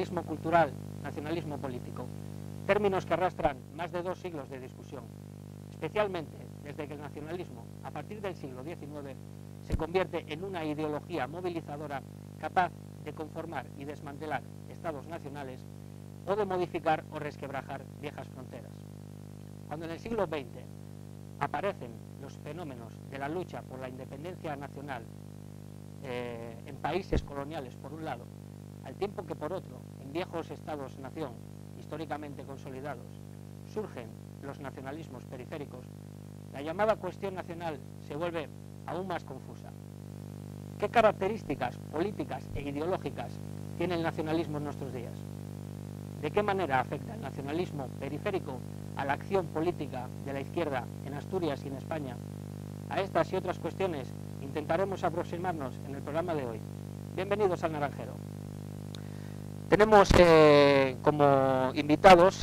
nacionalismo cultural, nacionalismo político, términos que arrastran más de 2 siglos de discusión, especialmente desde que el nacionalismo, a partir del siglo XIX, se convierte en una ideología movilizadora capaz de conformar y desmantelar estados nacionales o de modificar o resquebrajar viejas fronteras. Cuando en el siglo XX aparecen los fenómenos de la lucha por la independencia nacional en países coloniales por un lado, al tiempo que por otro, en viejos estados-nación históricamente consolidados, surgen los nacionalismos periféricos, la llamada cuestión nacional se vuelve aún más confusa. ¿Qué características políticas e ideológicas tiene el nacionalismo en nuestros días? ¿De qué manera afecta el nacionalismo periférico a la acción política de la izquierda en Asturias y en España? A estas y otras cuestiones intentaremos aproximarnos en el programa de hoy. Bienvenidos al Naranjero. Tenemos como invitados,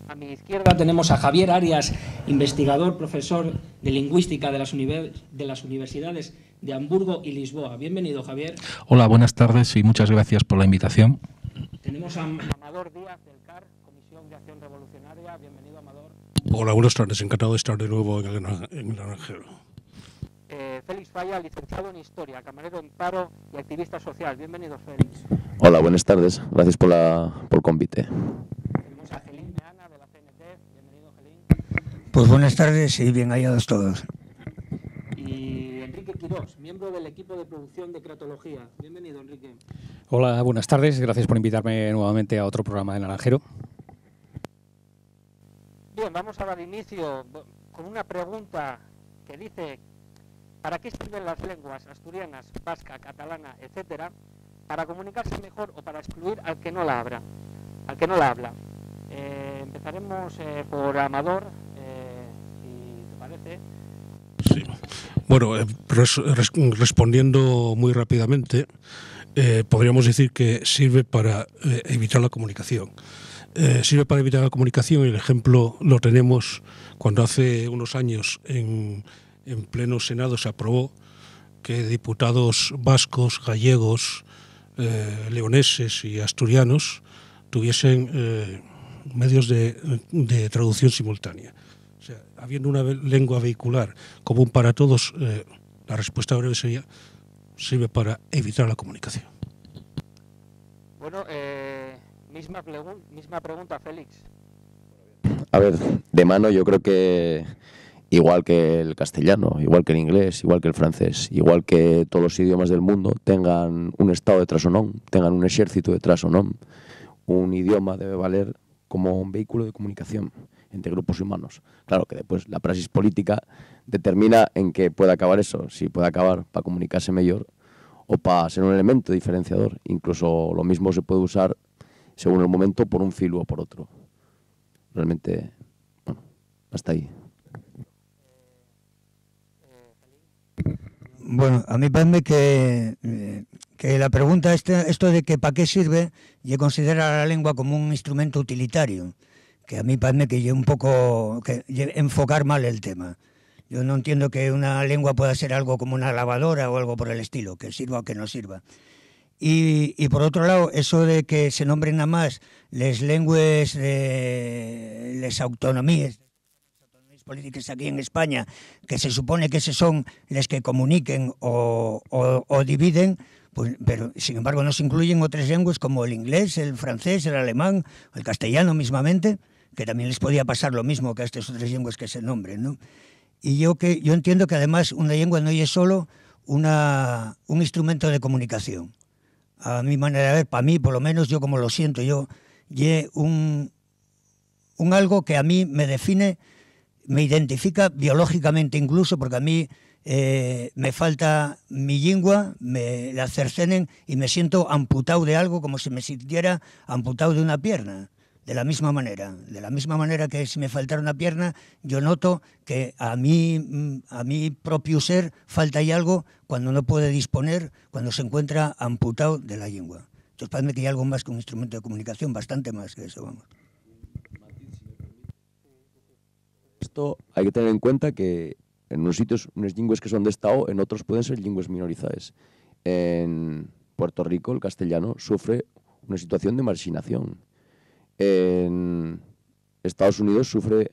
a mi izquierda tenemos a Javier Arias, investigador, profesor de lingüística de las universidades de Hamburgo y Lisboa. Bienvenido, Javier. Hola, buenas tardes y muchas gracias por la invitación. Tenemos a Amador Díaz del CAR, Comisión de Acción Revolucionaria. Bienvenido, Amador. Hola, buenas tardes. Encantado de estar de nuevo en el Naranjero. Félix Falla, licenciado en Historia, camarero en paro y activista social. Bienvenido, Félix. Hola, buenas tardes. Gracias por el convite. Tenemos a Gelín Meana, de la CNT. Bienvenido, Gelín. Pues buenas tardes y bien hallados todos. Y Enrique Quirós, miembro del equipo de producción de Cratología. Bienvenido, Enrique. Hola, buenas tardes. Gracias por invitarme nuevamente a otro programa de Naranjero. Bien, vamos a dar inicio con una pregunta que dice: ¿para qué sirven las lenguas asturianas, vasca, catalana, etcétera? ¿Para comunicarse mejor o para excluir al que no la habla? Empezaremos por Amador, si te parece. Sí. Bueno, respondiendo muy rápidamente, podríamos decir que sirve para evitar la comunicación. Sirve para evitar la comunicación y el ejemplo lo tenemos cuando hace unos años en pleno Senado se aprobó que diputados vascos, gallegos, leoneses y asturianos tuviesen medios de traducción simultánea. O sea, habiendo una lengua vehicular común para todos, la respuesta breve sería: sirve para evitar la comunicación. Bueno, misma pregunta, Félix. A ver, de mano yo creo que igual que el castellano, igual que el inglés, igual que el francés, igual que todos los idiomas del mundo tengan un estado detrás o non, tengan un exército detrás o non, un idioma debe valer como un vehículo de comunicación entre grupos humanos. Claro que después la praxis política determina en qué puede acabar eso, si puede acabar para comunicarse mejor o para ser un elemento diferenciador. Incluso lo mismo se puede usar según el momento por un filo o por otro. Realmente, bueno, hasta ahí. Bueno, a mí parece que la pregunta esto de que para qué sirve, yo considero a la lengua como un instrumento utilitario, que a mí parece que yo un poco que enfocar mal el tema. Yo no entiendo que una lengua pueda ser algo como una lavadora o algo por el estilo, que sirva o que no sirva. Y por otro lado, eso de que se nombren nada más les lenguas de les autonomías políticas aquí en España, que se supone que esos son les que comuniquen o dividen, pues, pero sin embargo no se incluyen otras lenguas como el inglés, el francés, el alemán, el castellano mismamente, que también les podía pasar lo mismo que a estas otras lenguas que se nombren, ¿no? Y yo entiendo que además una lengua no es solo un instrumento de comunicación. A mi manera de ver, para mí, por lo menos yo como lo siento, yo un algo que a mí me define, me identifica biológicamente incluso, porque a mí me falta mi lengua, me la cercenen y me siento amputado de algo, como si me sintiera amputado de una pierna. De la misma manera que si me faltara una pierna, yo noto que a mi propio ser falta ahí algo cuando no puede disponer, cuando se encuentra amputado de la lengua. Entonces parece que hay algo más que un instrumento de comunicación, bastante más que eso, vamos. Esto hay que tener en cuenta que en unos sitios unas lenguas que son de Estado, en otros pueden ser lenguas minorizadas. En Puerto Rico el castellano sufre una situación de marginación. En Estados Unidos sufre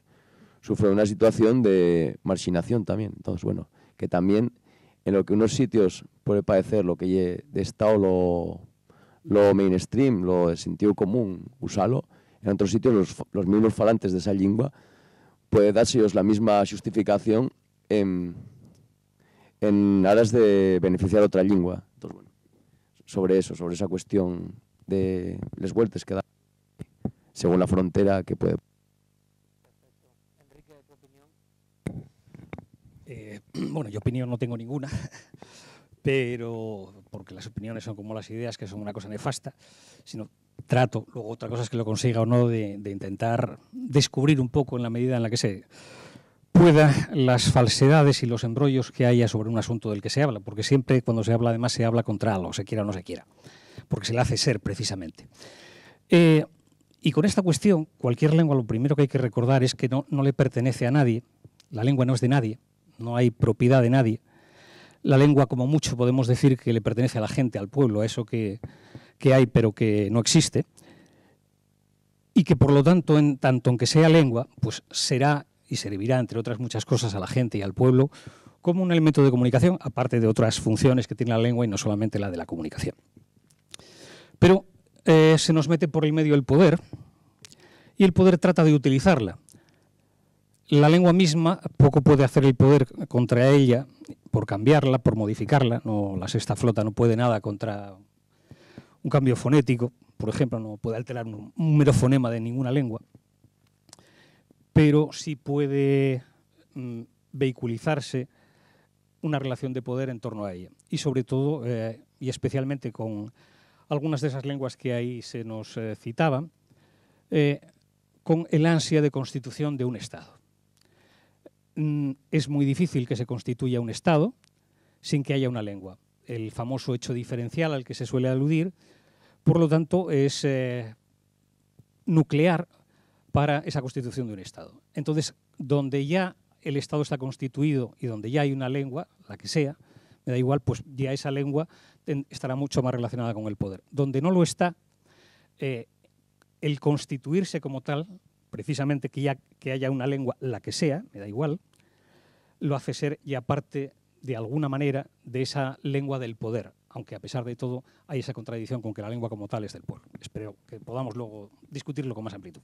una situación de marginación también. Entonces, bueno, que también en lo que unos sitios puede parecer lo que de estado lo mainstream, lo de sentido común, usarlo, en otros sitios los mismos falantes de esa lengua puede darse ellos la misma justificación en aras de beneficiar otra lengua. Entonces, bueno, sobre esa cuestión de las vueltas que da según la frontera que puede. Enrique, ¿tu opinión? Bueno, yo opinión no tengo ninguna, pero porque las opiniones son como las ideas, que son una cosa nefasta, sino trato, luego otra cosa es que lo consiga o no, de intentar descubrir un poco en la medida en la que se pueda las falsedades y los embrollos que haya sobre un asunto del que se habla, porque siempre cuando se habla además se habla contra algo, se quiera o no se quiera, porque se le hace ser precisamente. Y con esta cuestión, cualquier lengua, lo primero que hay que recordar es que no le pertenece a nadie, la lengua no es de nadie, no hay propiedad de nadie. La lengua, como mucho, podemos decir que le pertenece a la gente, al pueblo, a eso que hay pero que no existe, y que por lo tanto, aunque sea lengua, pues será y servirá, entre otras muchas cosas, a la gente y al pueblo como un elemento de comunicación, aparte de otras funciones que tiene la lengua y no solamente la de la comunicación. Pero se nos mete por el medio el poder, y el poder trata de utilizarla. La lengua misma poco puede hacer el poder contra ella, por cambiarla, por modificarla. No, la sexta flota no puede nada contra un cambio fonético, por ejemplo, no puede alterar un mero fonema de ninguna lengua, pero sí puede vehiculizarse una relación de poder en torno a ella. Y sobre todo, y especialmente con algunas de esas lenguas que ahí se nos citaban, con el ansia de constitución de un Estado. Es muy difícil que se constituya un Estado sin que haya una lengua. El famoso hecho diferencial al que se suele aludir, por lo tanto, es nuclear para esa constitución de un Estado. Entonces, donde ya el Estado está constituido y donde ya hay una lengua, la que sea, me da igual, pues ya esa lengua estará mucho más relacionada con el poder. Donde no lo está, el constituirse como tal, precisamente que haya una lengua, la que sea, me da igual, lo hace ser ya parte, de alguna manera, de esa lengua del poder, aunque a pesar de todo hay esa contradicción con que la lengua como tal es del pueblo. Espero que podamos luego discutirlo con más amplitud.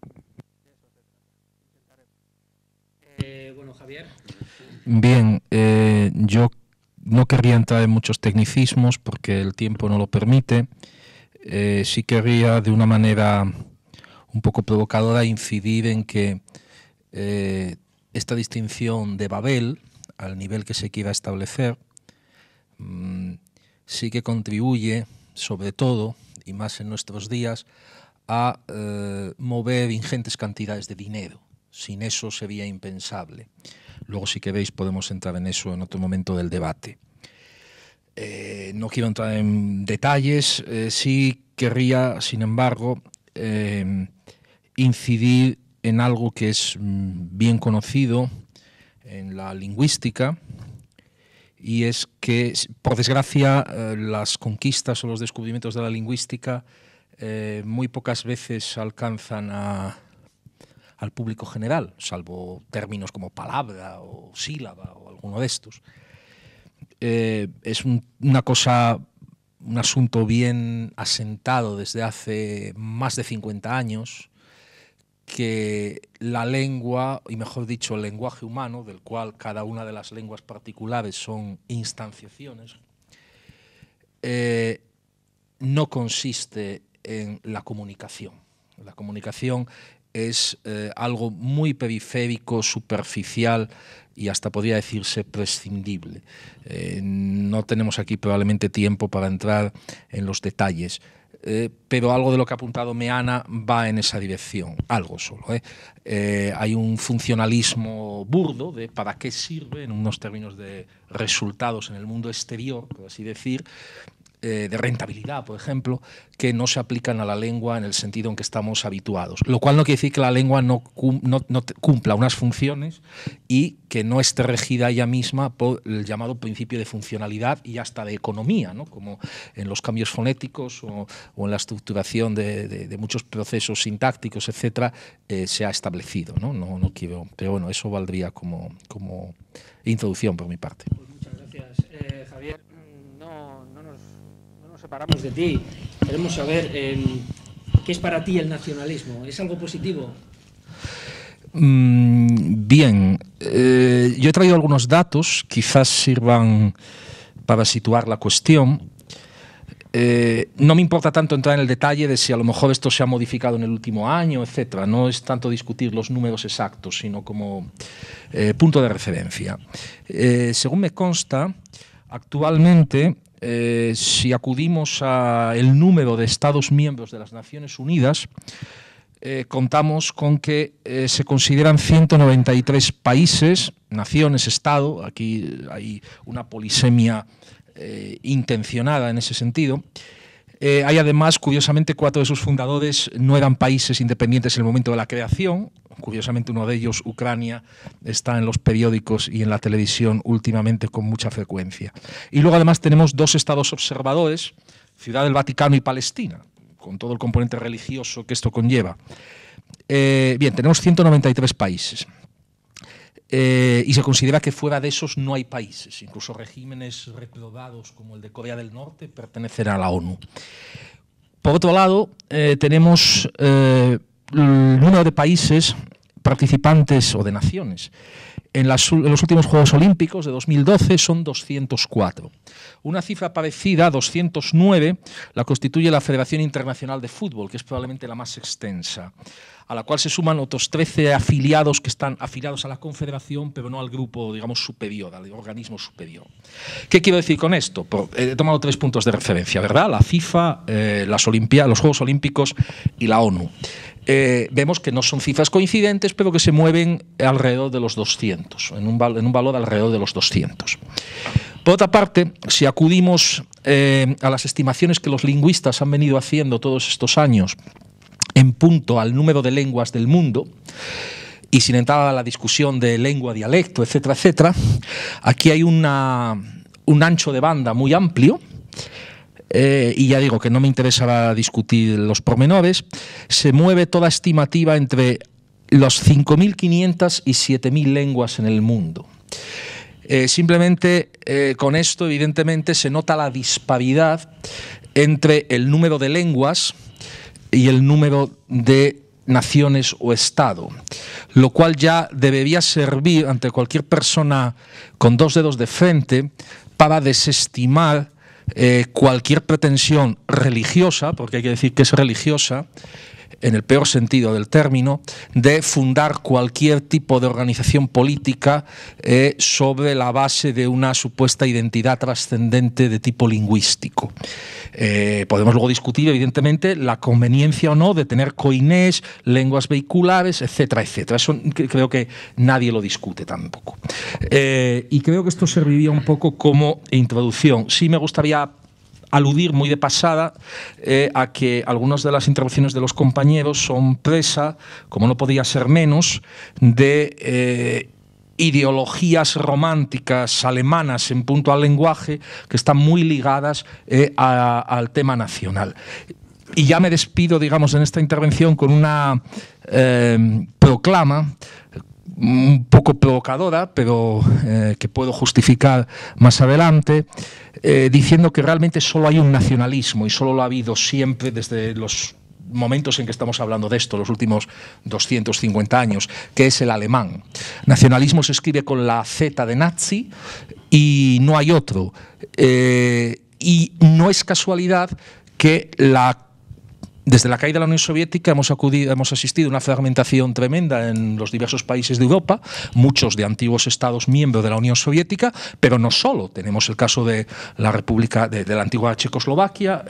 Bueno, Javier. Bien, yo no querría entrar en muchos tecnicismos porque el tiempo no lo permite. Sí querría, de una manera un poco provocadora, incidir en que esta distinción de Babel, al nivel que se quiera establecer, sí que contribuye, sobre todo, y más en nuestros días, a mover ingentes cantidades de dinero. Sin eso sería impensable. Luego, si queréis, podemos entrar en eso en otro momento del debate. No quiero entrar en detalles, sí querría, sin embargo, incidir en algo que es bien conocido en la lingüística, y es que, por desgracia, las conquistas o los descubrimientos de la lingüística muy pocas veces alcanzan al público general, salvo términos como palabra o sílaba o alguno de estos. Es una cosa, un asunto bien asentado desde hace más de 50 años, que la lengua, y mejor dicho, el lenguaje humano, del cual cada una de las lenguas particulares son instanciaciones, no consiste en la comunicación. La comunicación es algo muy periférico, superficial y hasta podría decirse prescindible. No tenemos aquí probablemente tiempo para entrar en los detalles. Pero algo de lo que ha apuntado Meana va en esa dirección, algo solo. Hay un funcionalismo burdo de para qué sirve, en unos términos de resultados en el mundo exterior, por así decir, de rentabilidad, por ejemplo, que no se aplican a la lengua en el sentido en que estamos habituados. Lo cual no quiere decir que la lengua no cumpla unas funciones y que no esté regida ella misma por el llamado principio de funcionalidad y hasta de economía, ¿no? Como en los cambios fonéticos o en la estructuración de muchos procesos sintácticos, etcétera, se ha establecido, ¿no? No quiero, pero bueno, eso valdría como introducción por mi parte. Pues muchas gracias, Javier. No nos separamos de ti. Queremos saber qué es para ti el nacionalismo. ¿Es algo positivo? Bien, yo he traído algunos datos, quizás sirvan para situar la cuestión. No me importa tanto entrar en el detalle de si a lo mejor esto se ha modificado en el último año, etcétera. No es tanto discutir los números exactos, sino como punto de referencia. Según me consta, actualmente, si acudimos al número de Estados miembros de las Naciones Unidas, contamos con que se consideran 193 países, naciones, Estado. Aquí hay una polisemia intencionada en ese sentido. Hay además, curiosamente, 4 de sus fundadores no eran países independientes en el momento de la creación. Curiosamente, uno de ellos, Ucrania, está en los periódicos y en la televisión últimamente con mucha frecuencia. Y luego además tenemos 2 estados observadores, Ciudad del Vaticano y Palestina, con todo el componente religioso que esto conlleva. Bien, tenemos 193 países. Y se considera que fuera de esos no hay países, incluso regímenes reprobados como el de Corea del Norte pertenecen a la ONU. Por otro lado, tenemos el número de países participantes o de naciones. En los últimos Juegos Olímpicos de 2012 son 204. Una cifra parecida, 209, la constituye la Federación Internacional de Fútbol, que es probablemente la más extensa, a la cual se suman otros 13 afiliados que están afiliados a la Confederación, pero no al grupo, digamos, superior, al organismo superior. ¿Qué quiero decir con esto? He tomado 3 puntos de referencia, ¿verdad? La FIFA, los Juegos Olímpicos y la ONU. Vemos que no son cifras coincidentes, pero que se mueven alrededor de los 200, en un valor alrededor de los 200. Por otra parte, si acudimos a las estimaciones que los lingüistas han venido haciendo todos estos años en punto al número de lenguas del mundo, y sin entrar a la discusión de lengua, dialecto, etcétera, etcétera, aquí hay un ancho de banda muy amplio. Y ya digo que no me interesa discutir los pormenores. Se mueve toda estimativa entre los 5.500 y 7.000 lenguas en el mundo. Simplemente con esto, evidentemente, se nota la disparidad entre el número de lenguas y el número de naciones o Estado, lo cual ya debería servir ante cualquier persona con 2 dedos de frente para desestimar cualquier pretensión religiosa, porque hay que decir que es religiosa, en el peor sentido del término, de fundar cualquier tipo de organización política sobre la base de una supuesta identidad trascendente de tipo lingüístico. Podemos luego discutir, evidentemente, la conveniencia o no de tener coinés, lenguas vehiculares, etcétera, etcétera. Eso creo que nadie lo discute tampoco. Y creo que esto serviría un poco como introducción. Sí me gustaría aludir muy de pasada a que algunas de las intervenciones de los compañeros son presa, como no podía ser menos, de ideologías románticas alemanas en punto al lenguaje que están muy ligadas al tema nacional. Y ya me despido, digamos, en esta intervención con una proclama un poco provocadora, pero que puedo justificar más adelante, diciendo que realmente solo hay un nacionalismo y solo lo ha habido siempre desde los momentos en que estamos hablando de esto, los últimos 250 años, que es el alemán. Nacionalismo se escribe con la Z de nazi y no hay otro. Y no es casualidad que la Desde la caída de la Unión Soviética hemos asistido a una fragmentación tremenda en los diversos países de Europa, muchos de antiguos estados miembros de la Unión Soviética, pero no solo. Tenemos el caso de la República de la antigua Checoslovaquia,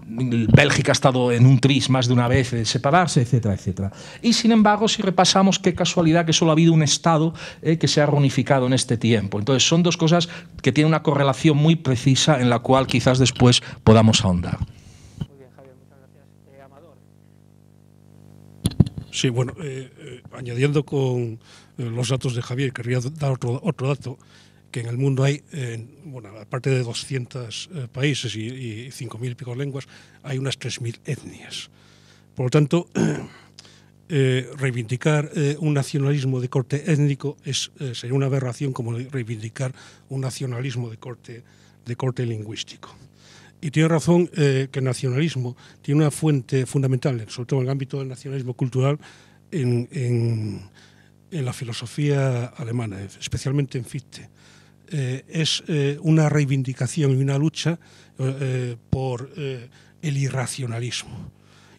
Bélgica ha estado en un tris más de una vez de separarse, etcétera, etcétera. Y sin embargo, si repasamos, qué casualidad que solo ha habido un estado que se ha reunificado en este tiempo. Entonces son dos cosas que tienen una correlación muy precisa en la cual quizás después podamos ahondar. Sí, bueno, añadiendo con los datos de Javier, querría dar otro dato, que en el mundo hay, bueno, aparte de 200 países y 5.000 y pico lenguas, hay unas 3.000 etnias. Por lo tanto, reivindicar un nacionalismo de corte étnico sería una aberración como reivindicar un nacionalismo de corte lingüístico. Y tiene razón que el nacionalismo tiene una fuente fundamental, sobre todo en el ámbito del nacionalismo cultural, en la filosofía alemana, especialmente en Fichte. Es una reivindicación y una lucha por el irracionalismo.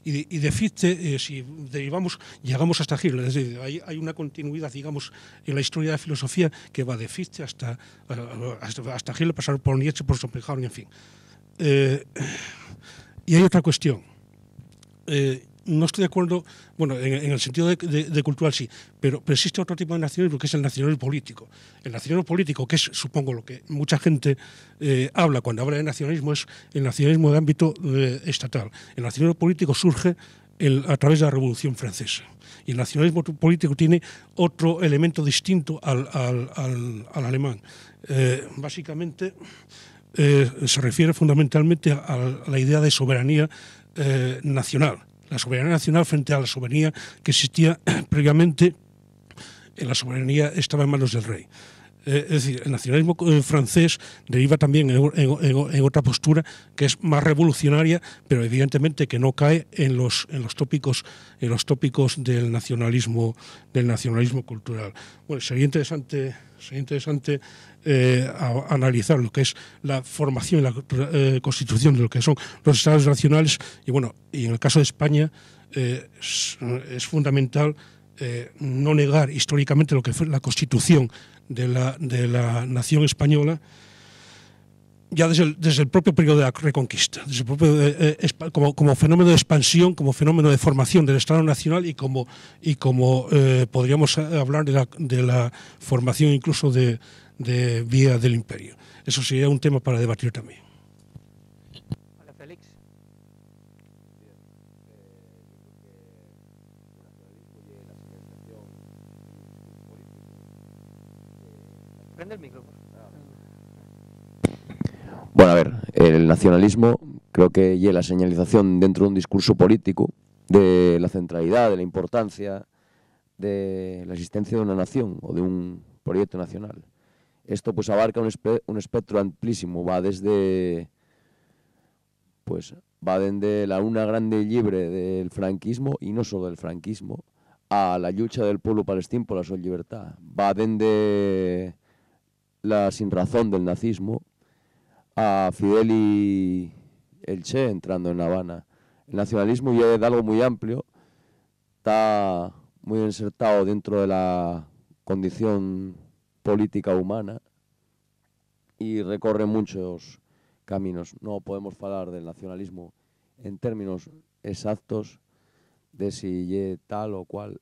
Y de Fichte, si llegamos hasta Hegel, es decir, hay una continuidad, digamos, en la historia de la filosofía que va de Fichte hasta Hegel, pasar por Nietzsche, por Schopenhauer, en fin. Y hay otra cuestión. No estoy de acuerdo, bueno, en el sentido de cultural sí, pero existe otro tipo de nacionalismo que es el nacionalismo político. El nacionalismo político, que es, supongo, lo que mucha gente habla cuando habla de nacionalismo, es el nacionalismo de ámbito estatal. El nacionalismo político surge a través de la Revolución Francesa. Y el nacionalismo político tiene otro elemento distinto al alemán. Básicamente, se refiere fundamentalmente a la idea de soberanía nacional. La soberanía nacional frente a la soberanía que existía previamente. La soberanía estaba en manos del rey. Es decir, el nacionalismo francés deriva también en otra postura que es más revolucionaria, pero evidentemente que no cae en los tópicos del nacionalismo cultural. Bueno, sería interesante analizar lo que es la formación y la constitución de lo que son los estados nacionales, y bueno, y en el caso de España es fundamental no negar históricamente lo que fue la constitución de la nación española ya desde el propio periodo de la Reconquista, desde el propio, como fenómeno de expansión, como fenómeno de formación del Estado Nacional y como podríamos hablar de la formación incluso de vía del imperio. Eso sería un tema para debatir también. Vale, Félix. Prende el micrófono. Bueno, a ver, el nacionalismo creo que es la señalización dentro de un discurso político de la centralidad, de la importancia de la existencia de una nación o de un proyecto nacional. Esto pues abarca un espectro amplísimo, va desde la una grande y libre del franquismo, y no solo del franquismo, a la lucha del pueblo palestino por la su libertad. Va desde la sinrazón del nazismo a Fidel y el Che entrando en La Habana. El nacionalismo ya es algo muy amplio, está muy insertado dentro de la condición política humana y recorre muchos caminos. No podemos hablar del nacionalismo en términos exactos de si es tal o cual,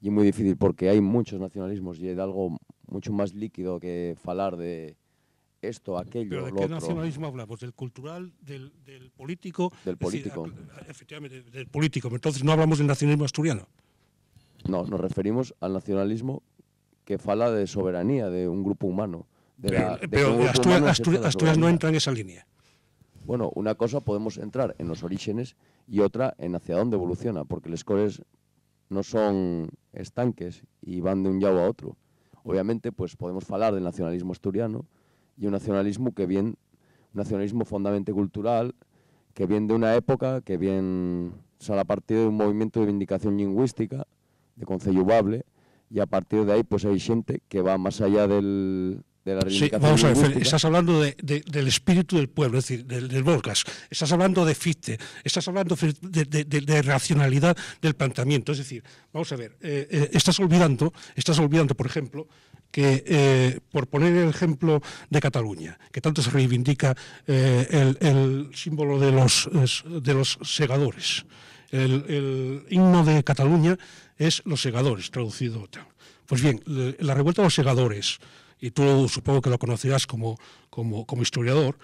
y es muy difícil porque hay muchos nacionalismos y es algo mucho más líquido que hablar de esto, aquello, ¿pero de lo qué otro. nacionalismo hablamos? ¿Del cultural, del político? Del político. Decir, efectivamente, del político. Entonces no hablamos del nacionalismo asturiano. No, nos referimos al nacionalismo que fala de soberanía de un grupo humano. Pero Asturias no entra en esa línea. Bueno, una cosa podemos entrar en los orígenes y otra en hacia dónde evoluciona, porque los cores no son estanques y van de un lado a otro. Obviamente, pues podemos hablar del nacionalismo asturiano y un nacionalismo un nacionalismo fundamentalmente cultural, que viene de una época, que viene a partir de un movimiento de reivindicación lingüística, de Concello Bable, y a partir de ahí pues hay gente que va más allá del la Sí, reivindicación vamos a ver, lingüística. estás hablando del espíritu del pueblo, es decir, del Volgas. Estás hablando de Fichte, estás hablando de racionalidad del planteamiento. Es decir, vamos a ver, estás olvidando, por ejemplo, que, por poner el ejemplo de Cataluña, que tanto se reivindica el símbolo de los segadores. El himno de Cataluña es los segadores, traducido. Pues bien, la revuelta de los segadores, y tú supongo que lo conocerás como historiador,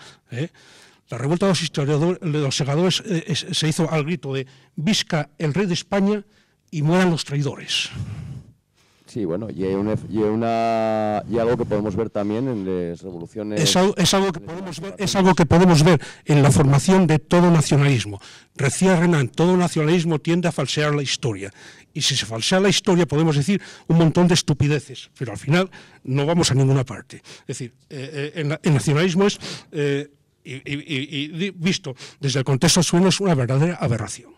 la revuelta de los segadores se hizo al grito de «Visca el rey de España y mueran los traidores». Sí, bueno, y algo que podemos ver también en las revoluciones. Es algo que podemos ver en la formación de todo nacionalismo. Decía Renan, todo nacionalismo tiende a falsear la historia. Y si se falsea la historia podemos decir un montón de estupideces, pero al final no vamos a ninguna parte. Es decir, el nacionalismo es, visto desde el contexto sueno, es una verdadera aberración.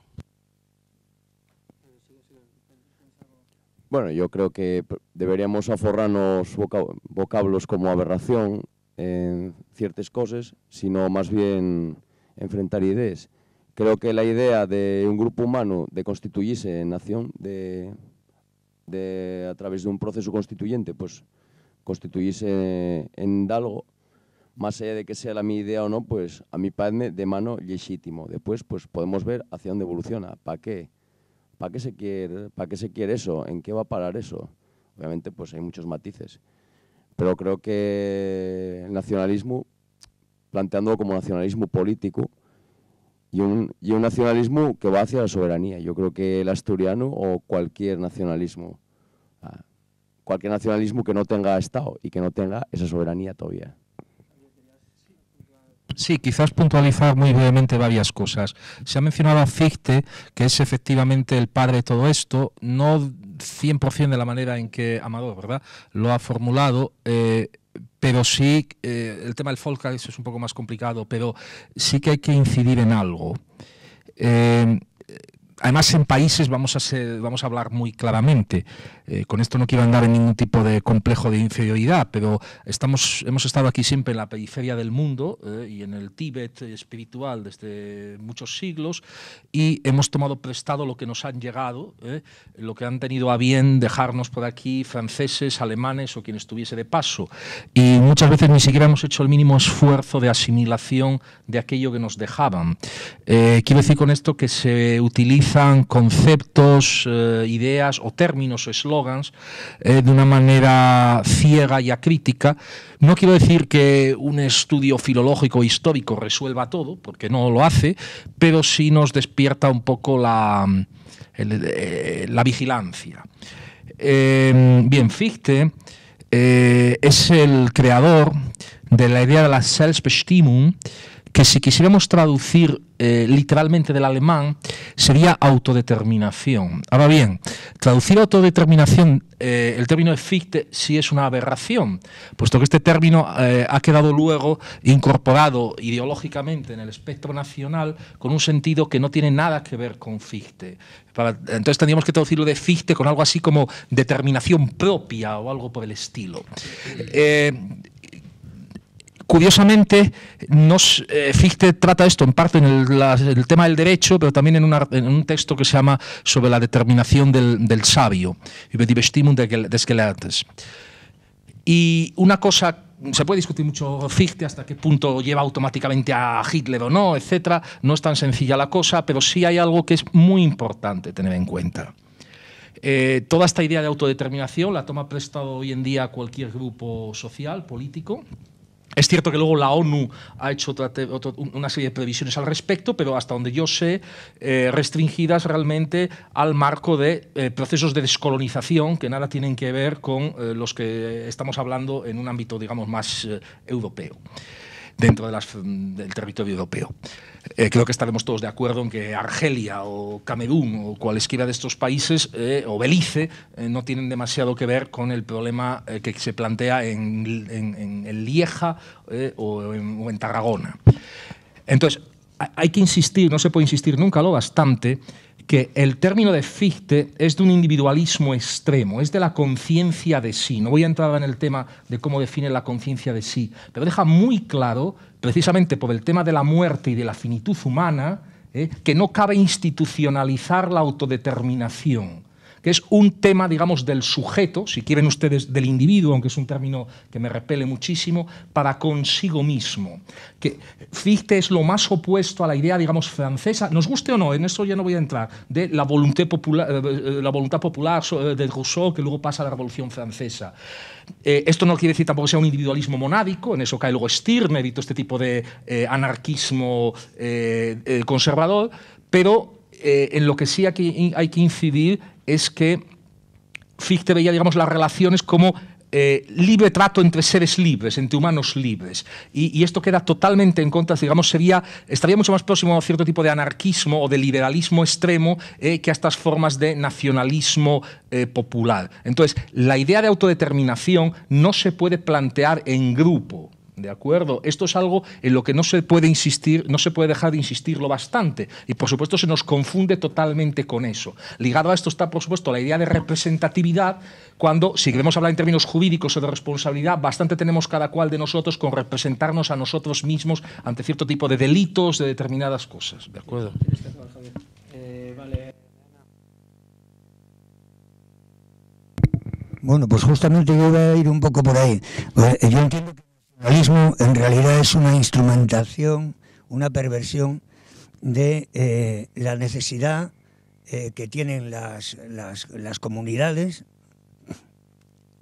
Bueno, yo creo que deberíamos aforrarnos vocablos como aberración en ciertas cosas, sino más bien enfrentar ideas. Creo que la idea de un grupo humano de constituirse en nación, a través de un proceso constituyente, pues constituirse en algo, más allá de que sea la mi idea o no, pues a mi parece de mano legítimo. Después pues podemos ver hacia dónde evoluciona, ¿para qué? ¿Para qué se quiere eso? ¿En qué va a parar eso? Obviamente pues hay muchos matices, pero creo que el nacionalismo, planteándolo como nacionalismo político, y un nacionalismo que va hacia la soberanía. Yo creo que el asturiano o cualquier nacionalismo que no tenga Estado y que no tenga esa soberanía todavía. Sí, quizás puntualizar muy brevemente varias cosas. Se ha mencionado a Fichte, que es efectivamente el padre de todo esto, no 100% de la manera en que Amador, ¿verdad?, lo ha formulado, pero sí, el tema del Volkskriegs es un poco más complicado, pero sí que hay que incidir en algo. Además, en países vamos a hablar muy claramente. Con esto no quiero andar en ningún tipo de complejo de inferioridad, pero hemos estado aquí siempre en la periferia del mundo y en el Tíbet espiritual desde muchos siglos, y hemos tomado prestado lo que nos han llegado, lo que han tenido a bien dejarnos por aquí franceses, alemanes o quien estuviese de paso. Y muchas veces ni siquiera hemos hecho el mínimo esfuerzo de asimilación de aquello que nos dejaban. Quiero decir con esto que se utilizan conceptos, ideas o términos o eslogans de una manera ciega y acrítica. No quiero decir que un estudio filológico o histórico resuelva todo, porque no lo hace, pero sí nos despierta un poco la vigilancia. Bien, Fichte es el creador de la idea de la Selbstbestimmung, que si quisiéramos traducir literalmente del alemán, sería autodeterminación. Ahora bien, traducir autodeterminación, el término de Fichte sí es una aberración, puesto que este término ha quedado luego incorporado ideológicamente en el espectro nacional con un sentido que no tiene nada que ver con Fichte. Entonces tendríamos que traducirlo de Fichte con algo así como determinación propia o algo por el estilo. Curiosamente, Fichte trata esto en parte en el tema del derecho, pero también en un texto que se llama sobre la determinación del sabio, über die Bestimmung des Gelehrten. Y una cosa, se puede discutir mucho Fichte hasta qué punto lleva automáticamente a Hitler o no, etcétera. No es tan sencilla la cosa, pero sí hay algo que es muy importante tener en cuenta. Toda esta idea de autodeterminación la toma prestado hoy en día cualquier grupo social, político. Es cierto que luego la ONU ha hecho una serie de previsiones al respecto, pero hasta donde yo sé, restringidas realmente al marco de procesos de descolonización que nada tienen que ver con los que estamos hablando en un ámbito, digamos, más europeo, dentro del territorio europeo. Creo que estaremos todos de acuerdo en que Argelia o Camerún o cualesquiera de estos países, o Belice, no tienen demasiado que ver con el problema que se plantea en Lieja o en Tarragona. Entonces, hay que insistir, no se puede insistir nunca lo bastante, que el término de Fichte es de un individualismo extremo, es de la conciencia de sí. No voy a entrar en el tema de cómo define la conciencia de sí, pero deja muy claro, precisamente por el tema de la muerte y de la finitud humana, que no cabe institucionalizar la autodeterminación, que es un tema, digamos, del sujeto, si quieren ustedes, del individuo, aunque es un término que me repele muchísimo, para consigo mismo. Que Fichte es lo más opuesto a la idea, digamos, francesa, nos guste o no, en eso ya no voy a entrar, de la voluntad popular de Rousseau, que luego pasa a la Revolución Francesa. Esto no quiere decir tampoco que sea un individualismo monádico, en eso cae luego Stirner y todo este tipo de anarquismo conservador, pero en lo que sí hay que incidir es que Fichte veía, digamos, las relaciones como libre trato entre seres libres, entre humanos libres. Y esto queda totalmente en contra, digamos, estaría mucho más próximo a cierto tipo de anarquismo o de liberalismo extremo que a estas formas de nacionalismo popular. Entonces, la idea de autodeterminación no se puede plantear en grupo. ¿De acuerdo? Esto es algo en lo que no se puede insistir, no se puede dejar de insistirlo bastante. Y, por supuesto, se nos confunde totalmente con eso. Ligado a esto está, por supuesto, la idea de representatividad, cuando, si queremos hablar en términos jurídicos o de responsabilidad, bastante tenemos cada cual de nosotros con representarnos a nosotros mismos ante cierto tipo de delitos, de determinadas cosas. ¿De acuerdo? Bueno, pues justamente yo voy a ir un poco por ahí. Yo entiendo que el nacionalismo en realidad es una instrumentación, una perversión de la necesidad que tienen las comunidades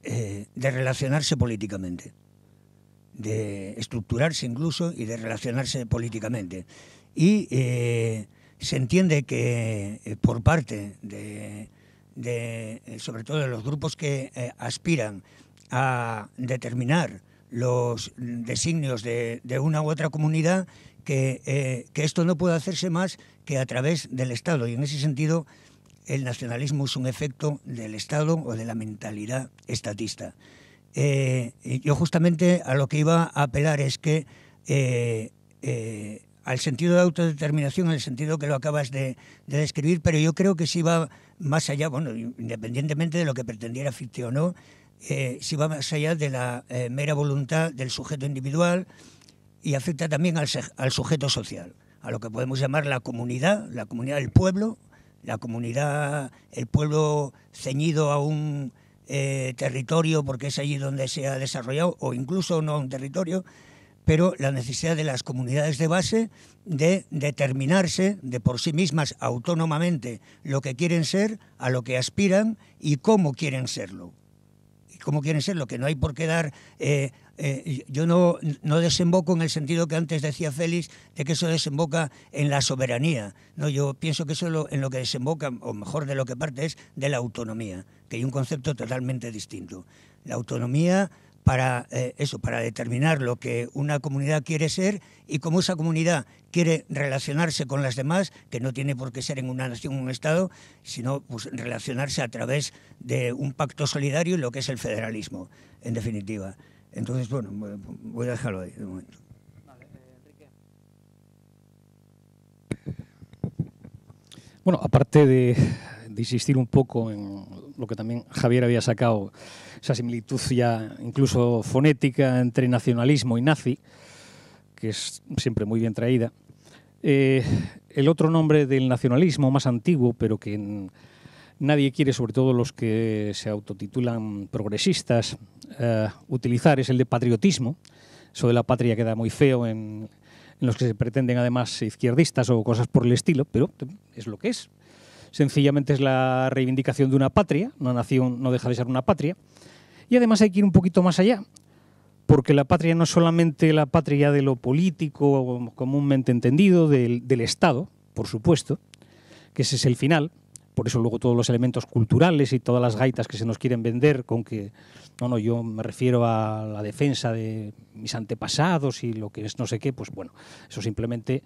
de relacionarse políticamente, de estructurarse incluso y de relacionarse políticamente. Y se entiende que por parte de sobre todo de los grupos que aspiran a determinar los designios de una u otra comunidad, que esto no puede hacerse más que a través del Estado. Y en ese sentido, el nacionalismo es un efecto del Estado o de la mentalidad estatista. Yo justamente a lo que iba a apelar es que al sentido de autodeterminación, en el sentido que lo acabas de describir, pero yo creo que sí va más allá, bueno, independientemente de lo que pretendiera Fichte o no, sí va más allá de la mera voluntad del sujeto individual y afecta también al sujeto social, a lo que podemos llamar la comunidad del pueblo, el pueblo ceñido a un territorio porque es allí donde se ha desarrollado, o incluso no a un territorio, pero la necesidad de las comunidades de base de determinarse de por sí mismas autónomamente lo que quieren ser, a lo que aspiran y cómo quieren serlo. Que no hay por qué dar... yo no desemboco en el sentido que antes decía Félix, de que eso desemboca en la soberanía. No, yo pienso que eso en lo que desemboca, o mejor de lo que parte, es de la autonomía, que hay un concepto totalmente distinto. La autonomía para determinar lo que una comunidad quiere ser y cómo esa comunidad quiere relacionarse con las demás, que no tiene por qué ser en una nación o un Estado, sino pues relacionarse a través de un pacto solidario y lo que es el federalismo, en definitiva. Entonces, bueno, voy a dejarlo ahí de momento. Vale, Enrique. Bueno, aparte de insistir un poco en lo que también Javier había sacado, esa similitud ya incluso fonética entre nacionalismo y nazi, que es siempre muy bien traída. El otro nombre del nacionalismo más antiguo, pero que nadie quiere, sobre todo los que se autotitulan progresistas, utilizar, es el de patriotismo. Eso de la patria queda muy feo en los que se pretenden además izquierdistas o cosas por el estilo, pero es lo que es. Sencillamente es la reivindicación de una patria, una nación no deja de ser una patria, y además hay que ir un poquito más allá, porque la patria no es solamente la patria de lo político comúnmente entendido, del Estado, por supuesto, que ese es el final, por eso luego todos los elementos culturales y todas las gaitas que se nos quieren vender con que, no, yo me refiero a la defensa de mis antepasados y lo que es no sé qué, pues bueno, eso simplemente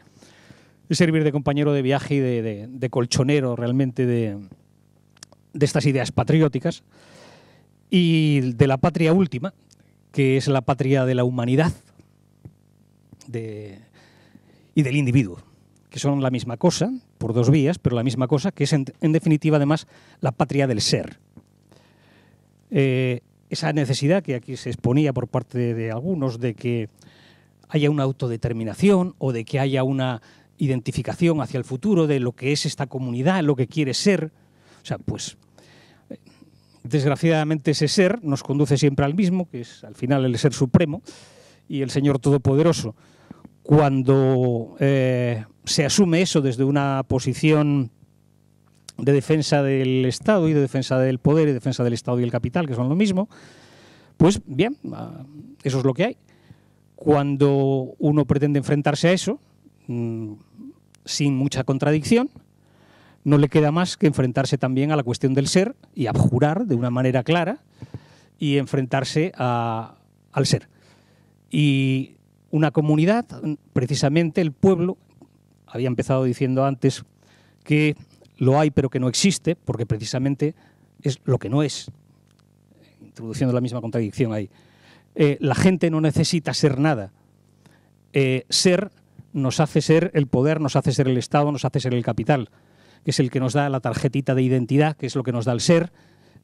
es servir de compañero de viaje y de colchonero realmente de estas ideas patrióticas y de la patria última, que es la patria de la humanidad y del individuo, que son la misma cosa, por dos vías, pero la misma cosa, que es en definitiva además la patria del ser. Esa necesidad que aquí se exponía por parte de algunos de que haya una autodeterminación o de que haya una identificación hacia el futuro de lo que es esta comunidad, lo que quiere ser. O sea, pues desgraciadamente ese ser nos conduce siempre al mismo, que es al final el ser supremo y el Señor Todopoderoso. Cuando se asume eso desde una posición de defensa del Estado y de defensa del poder y defensa del Estado y el capital, que son lo mismo, pues bien, eso es lo que hay. Cuando uno pretende enfrentarse a eso, sin mucha contradicción, no le queda más que enfrentarse también a la cuestión del ser y abjurar de una manera clara y enfrentarse al ser. Y una comunidad, precisamente el pueblo, había empezado diciendo antes que lo hay pero que no existe, porque precisamente es lo que no es, introduciendo la misma contradicción ahí. La gente no necesita ser nada. Ser nos hace ser el poder, nos hace ser el Estado, nos hace ser el capital, que es el que nos da la tarjetita de identidad, que es lo que nos da el ser,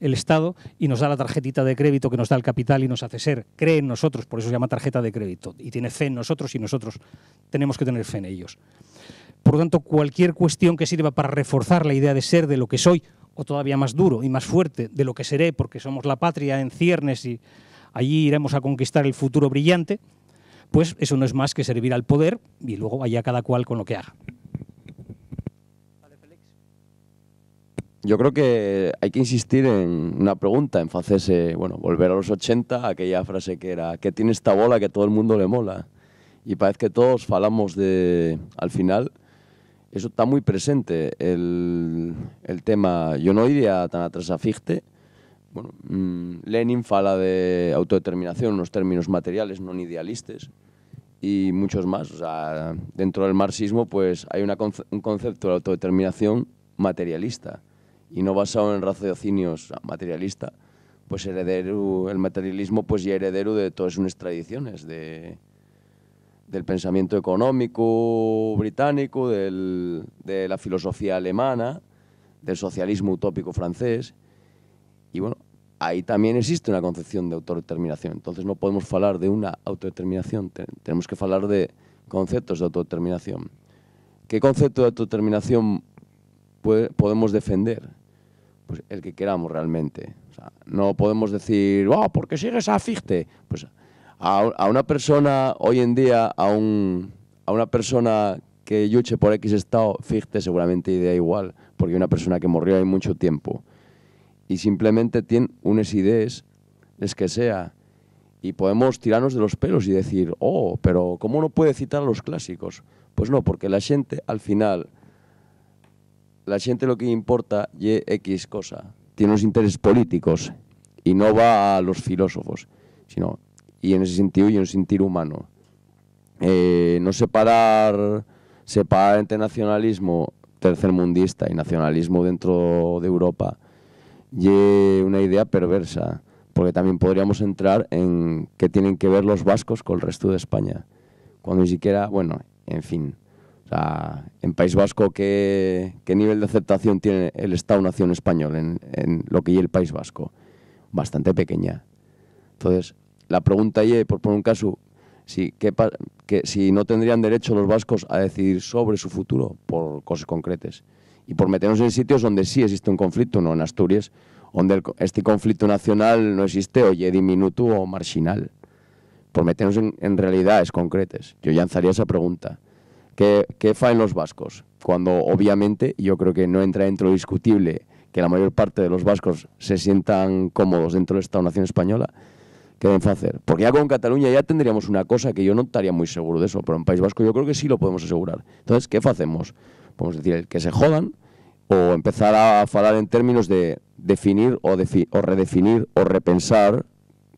el Estado, y nos da la tarjetita de crédito que nos da el capital y nos hace ser. Cree en nosotros, por eso se llama tarjeta de crédito, y tiene fe en nosotros y nosotros tenemos que tener fe en ellos. Por lo tanto, cualquier cuestión que sirva para reforzar la idea de ser, de lo que soy, o todavía más duro y más fuerte, de lo que seré, porque somos la patria en ciernes y allí iremos a conquistar el futuro brillante, pues eso no es más que servir al poder y luego allá cada cual con lo que haga. Yo creo que hay que insistir en una pregunta, en facese, bueno, volver a los 80, aquella frase que era ¿qué tiene esta bola que a todo el mundo le mola? Y parece que todos falamos de, al final, eso está muy presente, el tema, yo no iría tan atrás a Fichte. Bueno, Lenin fala de autodeterminación, unos términos materiales, no idealistas, y muchos más. O sea, dentro del marxismo pues hay un concepto de autodeterminación materialista, y no basado en raciocinios materialista, pues heredero, el materialismo pues ya heredero de todas unas tradiciones, del pensamiento económico británico, de la filosofía alemana, del socialismo utópico francés. Y bueno, ahí también existe una concepción de autodeterminación. Entonces no podemos hablar de una autodeterminación, tenemos que hablar de conceptos de autodeterminación. ¿Qué concepto de autodeterminación podemos defender? Pues el que queramos realmente. O sea, no podemos decir, oh, ¿por qué sigues a Fichte? Pues a una persona, hoy en día, a una persona que luche por X estado, Fichte seguramente idea igual, porque una persona que murió hay mucho tiempo. Y simplemente tiene unas ideas, es que sea, y podemos tirarnos de los pelos y decir, oh, pero ¿cómo no puede citar a los clásicos? Pues no, porque la gente, al final, la gente lo que importa es X cosa, tiene unos intereses políticos, y no va a los filósofos, sino, y en ese sentido, y en un sentido humano. No separar entre nacionalismo tercermundista y nacionalismo dentro de Europa, y una idea perversa, porque también podríamos entrar en qué tienen que ver los vascos con el resto de España, cuando ni siquiera, bueno, en fin, o sea, en País Vasco, ¿qué nivel de aceptación tiene el Estado-Nación español en lo que es el País Vasco? Bastante pequeña. Entonces, la pregunta es, por poner un caso, si no tendrían derecho los vascos a decidir sobre su futuro por cosas concretas. Y por meternos en sitios donde sí existe un conflicto, no en Asturias, donde este conflicto nacional no existe o es diminuto o marginal. Por meternos en realidades concretas. Yo lanzaría esa pregunta. ¿Qué faen los vascos? Cuando obviamente yo creo que no entra dentro lo discutible que la mayor parte de los vascos se sientan cómodos dentro del Estado-Nación española, ¿qué deben hacer? Porque ya con Cataluña ya tendríamos una cosa que yo no estaría muy seguro de eso, pero en País Vasco yo creo que sí lo podemos asegurar. Entonces, ¿qué hacemos? Podemos decir que se jodan o empezar a hablar en términos de definir o redefinir o repensar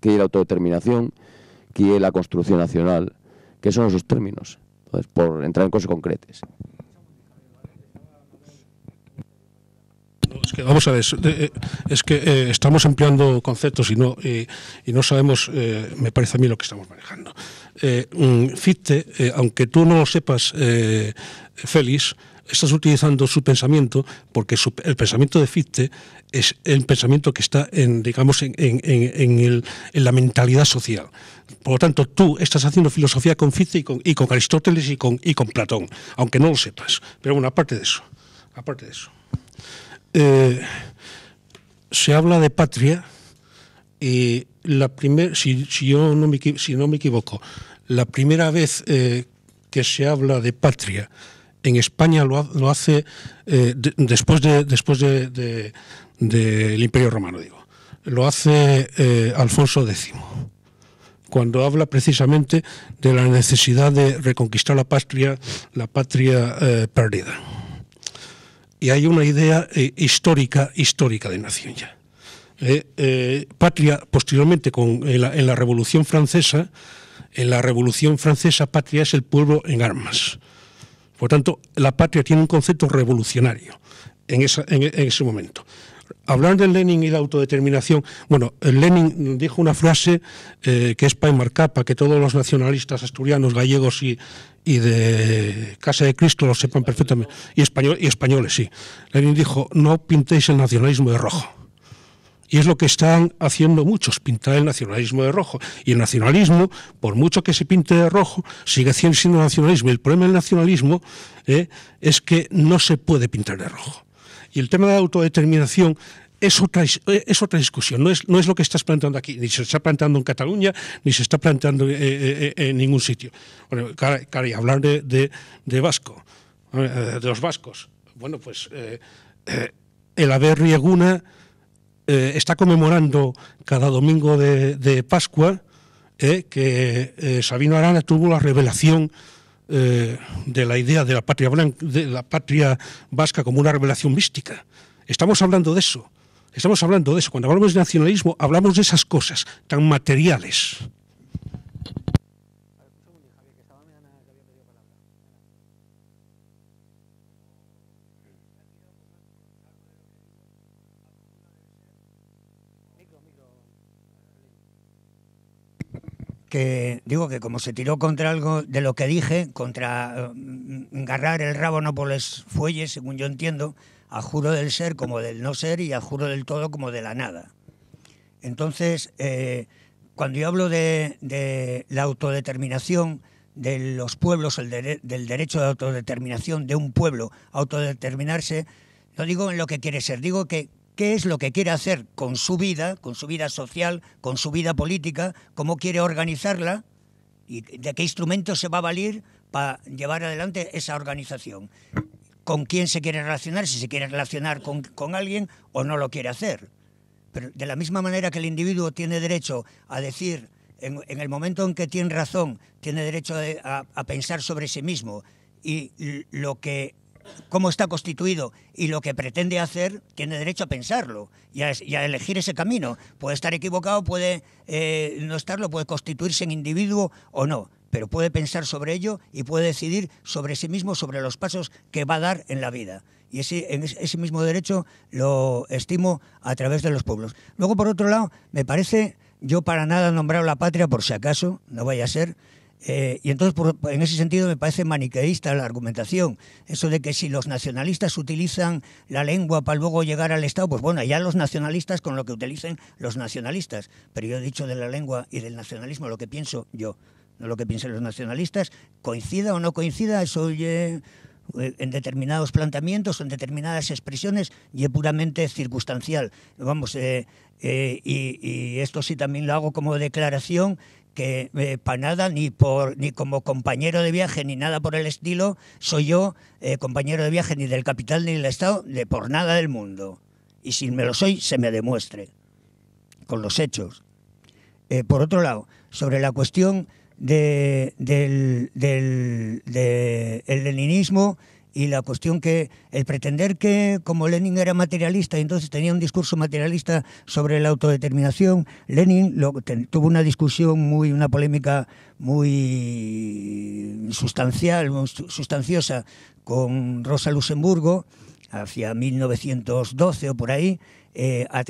qué es la autodeterminación, qué es la construcción nacional, qué son esos términos. Entonces, por entrar en cosas concretas. Es que, vamos a ver, es que estamos empleando conceptos y no sabemos, me parece a mí, lo que estamos manejando. Fichte, aunque tú no lo sepas, Félix, estás utilizando su pensamiento porque el pensamiento de Fichte es el pensamiento que está en la mentalidad social. Por lo tanto, tú estás haciendo filosofía con Fichte y con Aristóteles y con Platón, aunque no lo sepas. Pero bueno, aparte de eso, se habla de patria y si no me equivoco, la primera vez que se habla de patria en España lo hace después del Imperio Romano, digo. Lo hace Alfonso X, cuando habla precisamente de la necesidad de reconquistar la patria perdida. Y hay una idea histórica de nación ya. Patria, posteriormente, en la Revolución Francesa, patria es el pueblo en armas. Por tanto, la patria tiene un concepto revolucionario en ese momento. Hablar de Lenin y la autodeterminación, bueno, Lenin dijo una frase que es para enmarcar, para que todos los nacionalistas asturianos, gallegos y de Casa de Cristo lo sepan perfectamente, y españoles, sí. Lenin dijo: no pintéis el nacionalismo de rojo. Y es lo que están haciendo muchos, pintar el nacionalismo de rojo. Y el nacionalismo, por mucho que se pinte de rojo, sigue siendo nacionalismo. Y el problema del nacionalismo es que no se puede pintar de rojo. Y el tema de la autodeterminación es otra discusión. No es lo que estás planteando aquí. Ni se está planteando en Cataluña, ni se está planteando en ningún sitio. Bueno, y hablar de vasco, de los vascos. Bueno, pues el Aberri Eguna está conmemorando cada domingo de Pascua que Sabino Arana tuvo la revelación de la idea de la patria vasca como una revelación mística. Estamos hablando de eso. Cuando hablamos de nacionalismo, hablamos de esas cosas tan materiales. Que digo que como se tiró contra algo de lo que dije, contra agarrar el rábano por los fuelles, según yo entiendo, a juro del ser como del no ser y a juro del todo como de la nada. Entonces, cuando yo hablo de la autodeterminación de los pueblos, del derecho de autodeterminación de un pueblo a autodeterminarse, no digo en lo que quiere ser, digo que qué es lo que quiere hacer con su vida social, con su vida política, cómo quiere organizarla y de qué instrumentos se va a valer para llevar adelante esa organización. Con quién se quiere relacionar, si se quiere relacionar con alguien o no lo quiere hacer. Pero de la misma manera que el individuo tiene derecho a decir, en el momento en que tiene razón, tiene derecho a pensar sobre sí mismo y cómo está constituido y lo que pretende hacer, tiene derecho a pensarlo y a elegir ese camino. Puede estar equivocado, puede no estarlo, puede constituirse en individuo o no, pero puede pensar sobre ello y puede decidir sobre sí mismo, sobre los pasos que va a dar en la vida. Y ese mismo derecho lo estimo a través de los pueblos. Luego, por otro lado, me parece, yo para nada he nombrado la patria, por si acaso, no vaya a ser. Y entonces, en ese sentido, me parece maniqueísta la argumentación. Eso de que si los nacionalistas utilizan la lengua para luego llegar al Estado, pues bueno, ya los nacionalistas con lo que utilicen los nacionalistas. Pero yo he dicho de la lengua y del nacionalismo lo que pienso yo, no lo que piensen los nacionalistas. Coincida o no coincida, eso en determinados planteamientos o en determinadas expresiones y es puramente circunstancial. Vamos, y esto sí también lo hago como declaración, que para nada, ni como compañero de viaje, ni nada por el estilo, soy yo compañero de viaje ni del capital ni del Estado, por nada del mundo. Y si me lo soy, se me demuestre, con los hechos. Por otro lado, sobre la cuestión del leninismo y la cuestión que el pretender que como Lenin era materialista y entonces tenía un discurso materialista sobre la autodeterminación, Lenin tuvo una discusión una polémica muy sustanciosa con Rosa Luxemburgo hacia 1912 o por ahí, a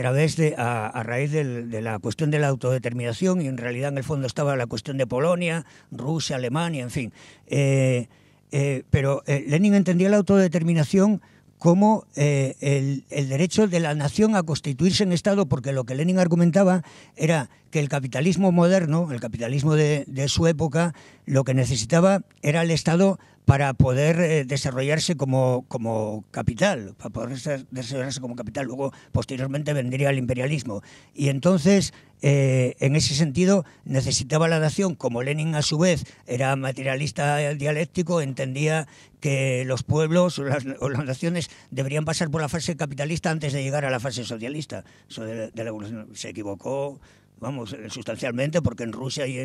raíz de la cuestión de la autodeterminación, y en realidad en el fondo estaba la cuestión de Polonia, Rusia, Alemania, en fin. pero Lenin entendía la autodeterminación como el derecho de la nación a constituirse en Estado, porque lo que Lenin argumentaba era que el capitalismo moderno, el capitalismo de su época, lo que necesitaba era el Estado para poder desarrollarse como capital, para poder desarrollarse como capital. Luego, posteriormente, vendría el imperialismo. Y entonces, en ese sentido, necesitaba la nación, como Lenin a su vez era materialista dialéctico, entendía que los pueblos o las naciones deberían pasar por la fase capitalista antes de llegar a la fase socialista. Eso de la evolución se equivocó, vamos, sustancialmente, porque en Rusia y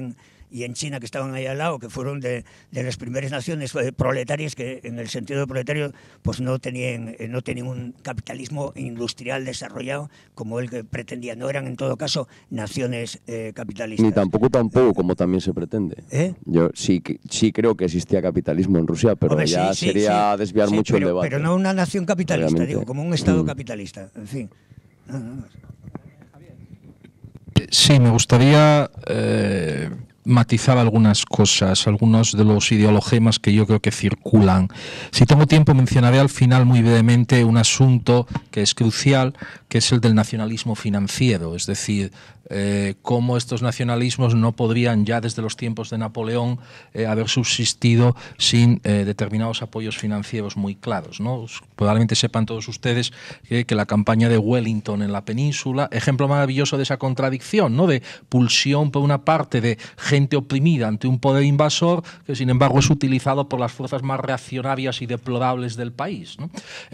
en China, que estaban ahí al lado, que fueron de las primeras naciones proletarias, que en el sentido de proletario pues no tenían un capitalismo industrial desarrollado como el que pretendía. No eran, en todo caso, naciones capitalistas. Ni tampoco como también se pretende. Yo sí creo que existía capitalismo en Rusia, pero hombre, ya sería desviar mucho el debate. Pero no una nación capitalista, obviamente. Digo, como un Estado capitalista. En fin. No. Sí, me gustaría matizar algunas cosas, algunos de los ideologemas que yo creo que circulan. Si tengo tiempo, mencionaré al final muy brevemente un asunto que es crucial, que es el del nacionalismo financiero, es decir, cómo estos nacionalismos no podrían ya desde los tiempos de Napoleón haber subsistido sin determinados apoyos financieros muy claros, ¿no? Probablemente sepan todos ustedes que la campaña de Wellington en la península, ejemplo maravilloso de esa contradicción, ¿no? De pulsión por una parte de gente oprimida ante un poder invasor que sin embargo es utilizado por las fuerzas más reaccionarias y deplorables del país, ¿no?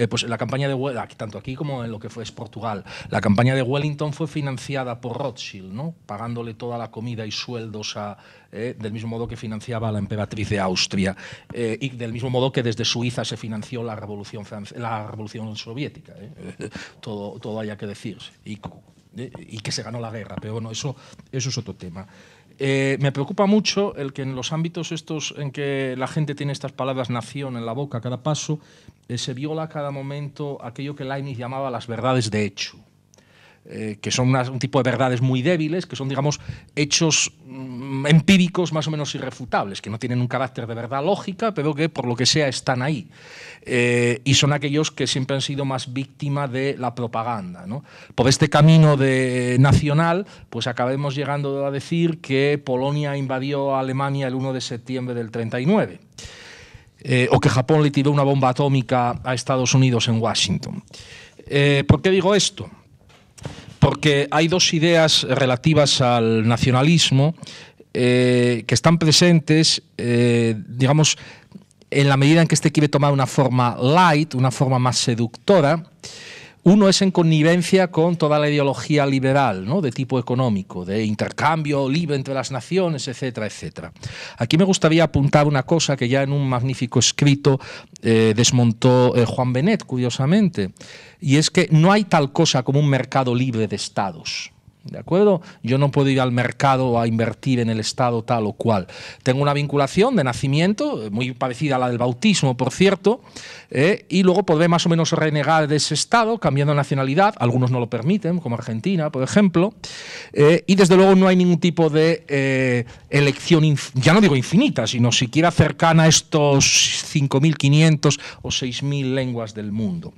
Pues la campaña de Wellington, tanto aquí como en lo que fue Portugal, la campaña de Wellington fue financiada por Rothschild, ¿no? Pagándole toda la comida y sueldos del mismo modo que financiaba a la emperatriz de Austria y del mismo modo que desde Suiza se financió la revolución soviética. Todo haya que decirse. Y que se ganó la guerra, pero bueno, eso es otro tema. Me preocupa mucho el que en los ámbitos estos en que la gente tiene estas palabras nación en la boca a cada paso, se viola a cada momento aquello que Leibniz llamaba las verdades de hecho, que son un tipo de verdades muy débiles, que son, digamos, hechos empíricos más o menos irrefutables, que no tienen un carácter de verdad lógica, pero que por lo que sea están ahí. Y son aquellos que siempre han sido más víctima de la propaganda, ¿no? Por este camino nacional, pues acabemos llegando a decir que Polonia invadió a Alemania el 1 de septiembre del 39. O que Japón le tiró una bomba atómica a Estados Unidos en Washington. ¿Por qué digo esto? Porque hay dos ideas relativas al nacionalismo que están presentes, digamos, en la medida en que este quiere tomar una forma light, una forma más seductora. Uno es en connivencia con toda la ideología liberal, ¿no? De tipo económico, de intercambio libre entre las naciones, etcétera, etcétera. Aquí me gustaría apuntar una cosa que ya en un magnífico escrito desmontó Juan Benet, curiosamente, y es que no hay tal cosa como un mercado libre de estados. ¿De acuerdo? Yo no puedo ir al mercado a invertir en el Estado tal o cual. Tengo una vinculación de nacimiento, muy parecida a la del bautismo, por cierto, y luego podré más o menos renegar de ese Estado, cambiando de nacionalidad. Algunos no lo permiten, como Argentina, por ejemplo. Y desde luego no hay ningún tipo de elección, ya no digo infinita, sino siquiera cercana a estos 5.500 o 6.000 lenguas del mundo.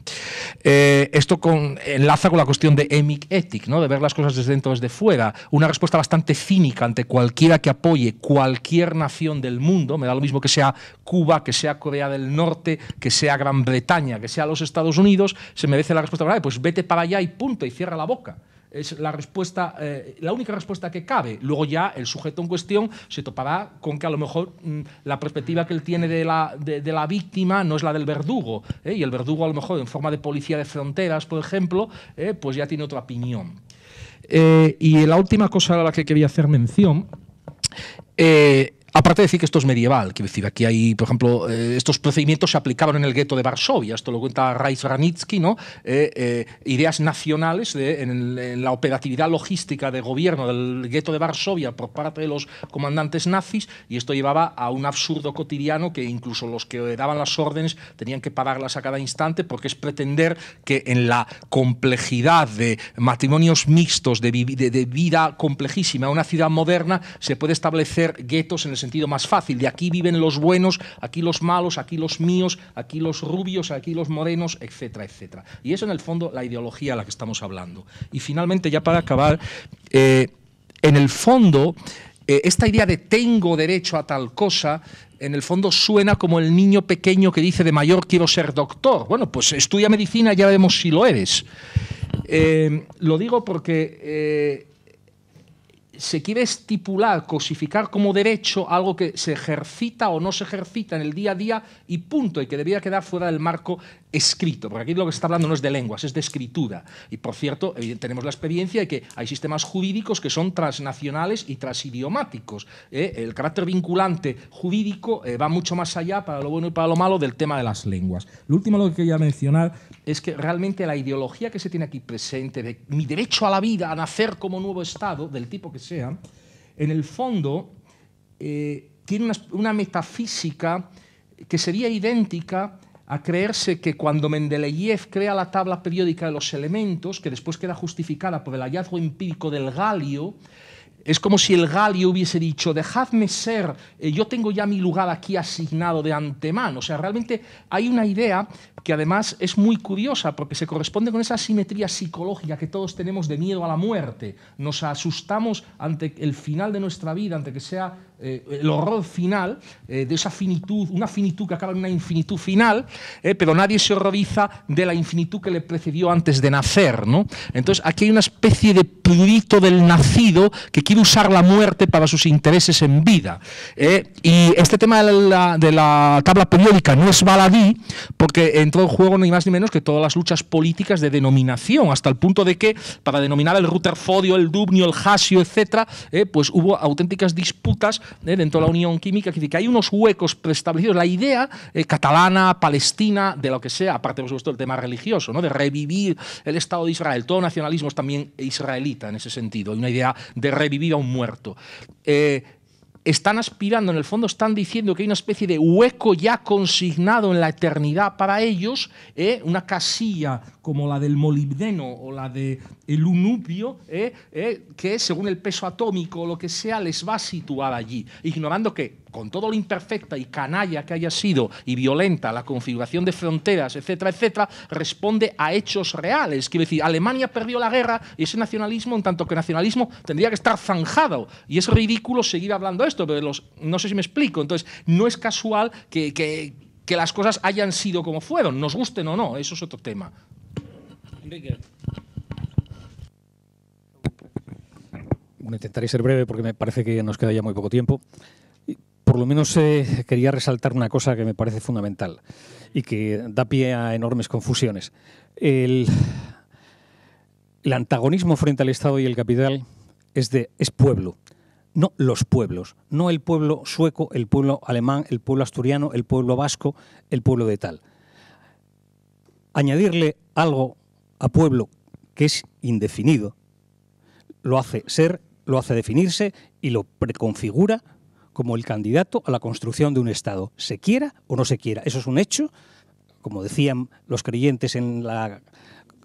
Esto enlaza con la cuestión de Emic-Etic, ¿no? De ver las cosas desde dentro, desde fuera. Una respuesta bastante cínica ante cualquiera que apoye cualquier nación del mundo. Me da lo mismo que sea Cuba, que sea Corea del Norte, que sea Gran Bretaña, que sea los Estados Unidos. Se merece la respuesta, pues vete para allá y punto, y cierra la boca. Es la respuesta, la única respuesta que cabe. Luego ya el sujeto en cuestión se topará con que a lo mejor la perspectiva que él tiene de la víctima no es la del verdugo, y el verdugo a lo mejor en forma de policía de fronteras, por ejemplo, pues ya tiene otra opinión. Y la última cosa a la que quería hacer mención, aparte de decir que esto es medieval, quiero decir, aquí hay, por ejemplo, estos procedimientos se aplicaban en el gueto de Varsovia, esto lo cuenta Reis-Ranicki, ¿no? Ideas nacionales en la operatividad logística de gobierno del gueto de Varsovia por parte de los comandantes nazis, y esto llevaba a un absurdo cotidiano que incluso los que daban las órdenes tenían que pararlas a cada instante, porque es pretender que en la complejidad de matrimonios mixtos, de vida complejísima, una ciudad moderna, se puede establecer guetos en el sentido sentido más fácil. De aquí viven los buenos, aquí los malos, aquí los míos, aquí los rubios, aquí los morenos, etcétera, etcétera. Y eso en el fondo la ideología a la que estamos hablando. Y finalmente, ya para acabar, en el fondo, esta idea de tengo derecho a tal cosa, en el fondo suena como el niño pequeño que dice de mayor quiero ser doctor. Bueno, pues estudia medicina y ya veremos si lo eres. Lo digo porque se quiere estipular, cosificar como derecho algo que se ejercita o no se ejercita en el día a día y punto, y que debería quedar fuera del marco escrito, porque aquí lo que se está hablando no es de lenguas, es de escritura. Y por cierto, tenemos la experiencia de que hay sistemas jurídicos que son transnacionales y transidiomáticos. El carácter vinculante jurídico va mucho más allá, para lo bueno y para lo malo, del tema de las lenguas. Lo último lo que quería mencionar es que realmente la ideología que se tiene aquí presente de mi derecho a la vida, a nacer como nuevo Estado, del tipo que sea, en el fondo tiene una metafísica que sería idéntica a creerse que cuando Mendeleev crea la tabla periódica de los elementos, que después queda justificada por el hallazgo empírico del galio, es como si el galio hubiese dicho, dejadme ser, yo tengo ya mi lugar aquí asignado de antemano. O sea, realmente hay una idea que además es muy curiosa porque se corresponde con esa simetría psicológica que todos tenemos de miedo a la muerte. Nos asustamos ante el final de nuestra vida, ante que sea el horror final, de esa finitud, una finitud que acaba en una infinitud final, pero nadie se horroriza de la infinitud que le precedió antes de nacer, ¿no? Entonces aquí hay una especie de prurito del nacido que quiere usar la muerte para sus intereses en vida. Y este tema de la tabla periódica no es baladí porque entró en juego ni más ni menos que todas las luchas políticas de denominación, hasta el punto de que para denominar el Rutherfordio, el Dubnio, el Hasio, etcétera, pues hubo auténticas disputas dentro de la Unión Química, que hay unos huecos preestablecidos. La idea catalana, palestina, de lo que sea, aparte por supuesto del tema religioso, ¿no? De revivir el Estado de Israel. Todo nacionalismo es también israelita en ese sentido, hay una idea de revivir a un muerto. Están aspirando, en el fondo están diciendo que hay una especie de hueco ya consignado en la eternidad para ellos, una casilla como la del molibdeno o la del unupio, que según el peso atómico o lo que sea les va a situar allí, ignorando que con todo lo imperfecta y canalla que haya sido y violenta la configuración de fronteras, etcétera, etcétera, responde a hechos reales. Quiero decir, Alemania perdió la guerra y ese nacionalismo, en tanto que nacionalismo, tendría que estar zanjado. Y es ridículo seguir hablando de esto, pero no sé si me explico. Entonces, no es casual que las cosas hayan sido como fueron, nos gusten o no, eso es otro tema. Enrique. Bueno, intentaré ser breve porque me parece que nos queda ya muy poco tiempo. Por lo menos quería resaltar una cosa que me parece fundamental y que da pie a enormes confusiones. El antagonismo frente al Estado y el capital es pueblo, no los pueblos, no el pueblo sueco, el pueblo alemán, el pueblo asturiano, el pueblo vasco, el pueblo de tal. Añadirle algo a pueblo que es indefinido lo hace ser, lo hace definirse y lo preconfigura como el candidato a la construcción de un Estado, se quiera o no se quiera. Eso es un hecho, como decían los creyentes en la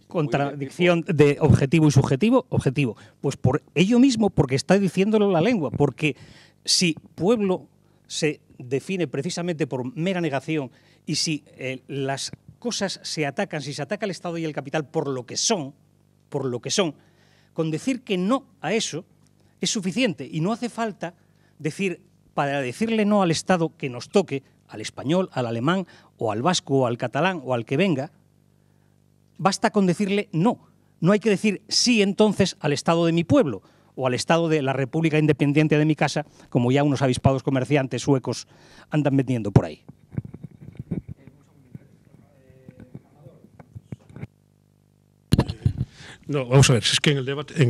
contradicción de objetivo y subjetivo, objetivo. Pues por ello mismo, porque está diciéndolo la lengua, porque si pueblo se define precisamente por mera negación y si las cosas se atacan, si se ataca el Estado y el capital por lo que son, con decir que no a eso es suficiente y no hace falta decir, para decirle no al Estado que nos toque, al español, al alemán, o al vasco, o al catalán, o al que venga, basta con decirle no. No hay que decir sí entonces al Estado de mi pueblo, o al Estado de la República Independiente de mi casa, como ya unos avispados comerciantes suecos andan vendiendo por ahí. No, vamos a ver, es que en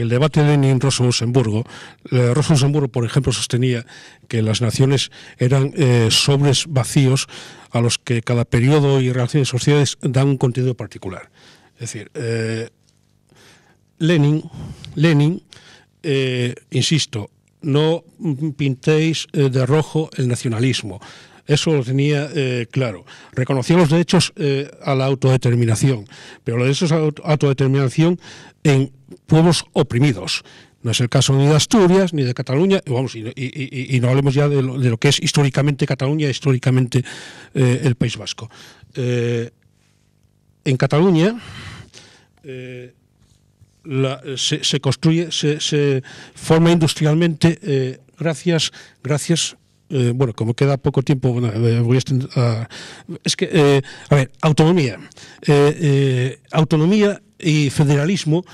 el debate Lenin-Rosso-Luxemburgo, Rosso-Luxemburgo, por ejemplo, sostenía que las naciones eran sobres vacíos a los que cada periodo y relaciones sociales dan un contenido particular. Es decir, Lenin, insisto, no pintéis de rojo el nacionalismo. Eso lo tenía claro. Reconocía los derechos a la autodeterminación, pero los derechos a la autodeterminación en pueblos oprimidos. No es el caso ni de Asturias ni de Cataluña, vamos, y no hablemos ya de lo que es históricamente Cataluña, históricamente el País Vasco. En Cataluña se construye, se forma industrialmente gracias bueno, como queda poco tiempo, voy a es que, a ver, autonomía y federalismo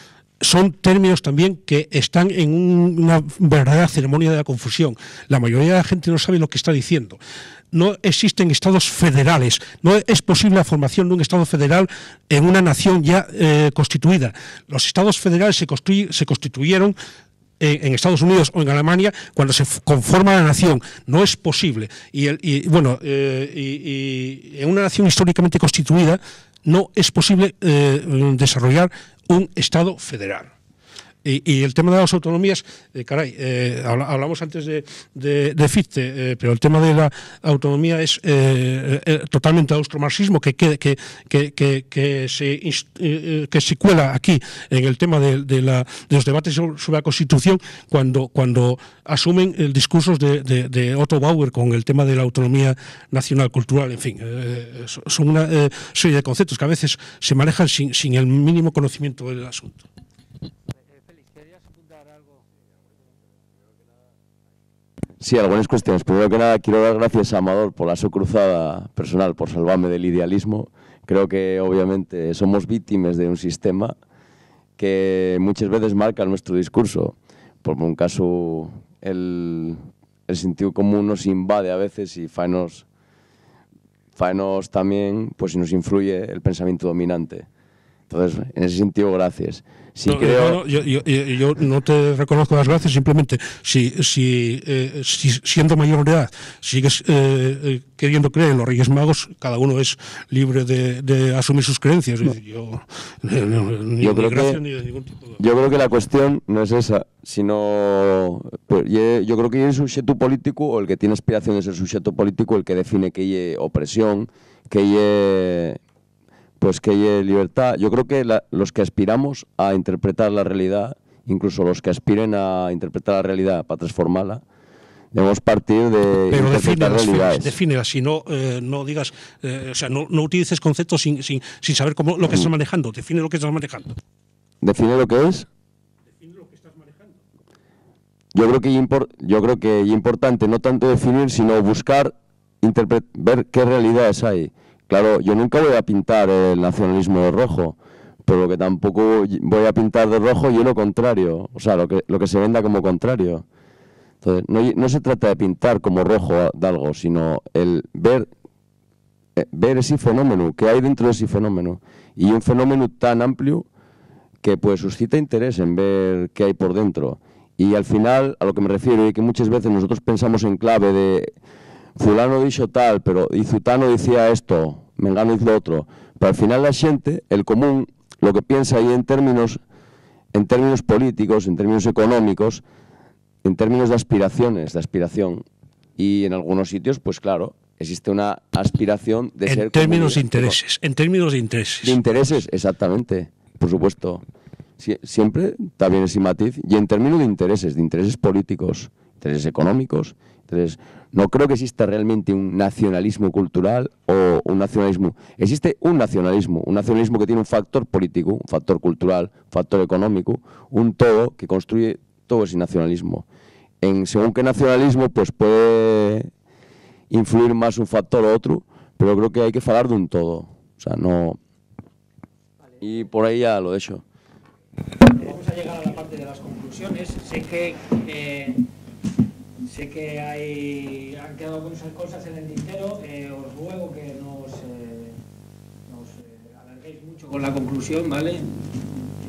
son términos también que están en una verdadera ceremonia de la confusión. La mayoría de la gente no sabe lo que está diciendo. No existen estados federales, no es posible la formación de un estado federal en una nación ya constituida. Los estados federales se constituyeron en Estados Unidos o en Alemania cuando se conforma la nación. No es posible. Y en una nación históricamente constituida no es posible desarrollar un Estado federal. Y el tema de las autonomías, hablamos antes de Fichte, pero el tema de la autonomía es totalmente austromarxismo que se cuela aquí en el tema de los debates sobre la Constitución cuando asumen el discursos de Otto Bauer con el tema de la autonomía nacional cultural, en fin, son una serie de conceptos que a veces se manejan sin el mínimo conocimiento del asunto. Sí, algunas cuestiones. Primero que nada, quiero dar gracias a Amador por la su cruzada personal, por salvarme del idealismo. Creo que, obviamente, somos víctimas de un sistema que muchas veces marca nuestro discurso. Por un caso, el sentido común nos invade a veces y faenos también, pues nos influye el pensamiento dominante. Entonces, en ese sentido, gracias. Sí, yo no te reconozco las gracias, simplemente si siendo mayor de edad sigues queriendo creer en los Reyes Magos, cada uno es libre de asumir sus creencias. No. Yo creo que la cuestión no es esa, sino yo creo que el sujeto político o el que tiene aspiraciones es el sujeto político el que define que hay opresión, que hay libertad. Yo creo que los que aspiramos a interpretar la realidad, incluso los que aspiren a interpretar la realidad para transformarla, debemos partir de interpretar realidades. Defínela, si no digas, o sea, no utilices conceptos sin saber lo que estás manejando. Define lo que estás manejando. ¿Define lo que es? Define lo que estás manejando. Yo creo que es importante no tanto definir, sino buscar, ver qué realidades hay. Claro, yo nunca voy a pintar el nacionalismo de rojo, pero lo que tampoco voy a pintar de rojo yo lo contrario, o sea, lo que se venda como contrario. Entonces, no se trata de pintar como rojo de algo, sino el ver ese fenómeno, que hay dentro de ese fenómeno. Y un fenómeno tan amplio que pues suscita interés en ver qué hay por dentro. Y al final, a lo que me refiero, es que muchas veces nosotros pensamos en clave de fulano dicho tal, pero y zutano decía esto, mengano dice lo otro. Pero al final la gente, el común, lo que piensa ahí en términos políticos, en términos económicos, en términos de aspiración. Y en algunos sitios, pues claro, existe una aspiración de ser... En términos de intereses. De intereses, exactamente, por supuesto. Siempre está bien ese matiz. Y en términos de intereses políticos, intereses económicos. Entonces, no creo que exista realmente un nacionalismo cultural o un nacionalismo. Existe un nacionalismo que tiene un factor político, un factor cultural, un factor económico, un todo que construye todo ese nacionalismo. Según qué nacionalismo, pues puede influir más un factor u otro, pero creo que hay que hablar de un todo. O sea, no... Y por ahí ya lo he hecho. Vamos a llegar a la parte de las conclusiones. Sé que han quedado cosas en el tintero. Os ruego que nos alarguéis mucho con la conclusión, ¿vale?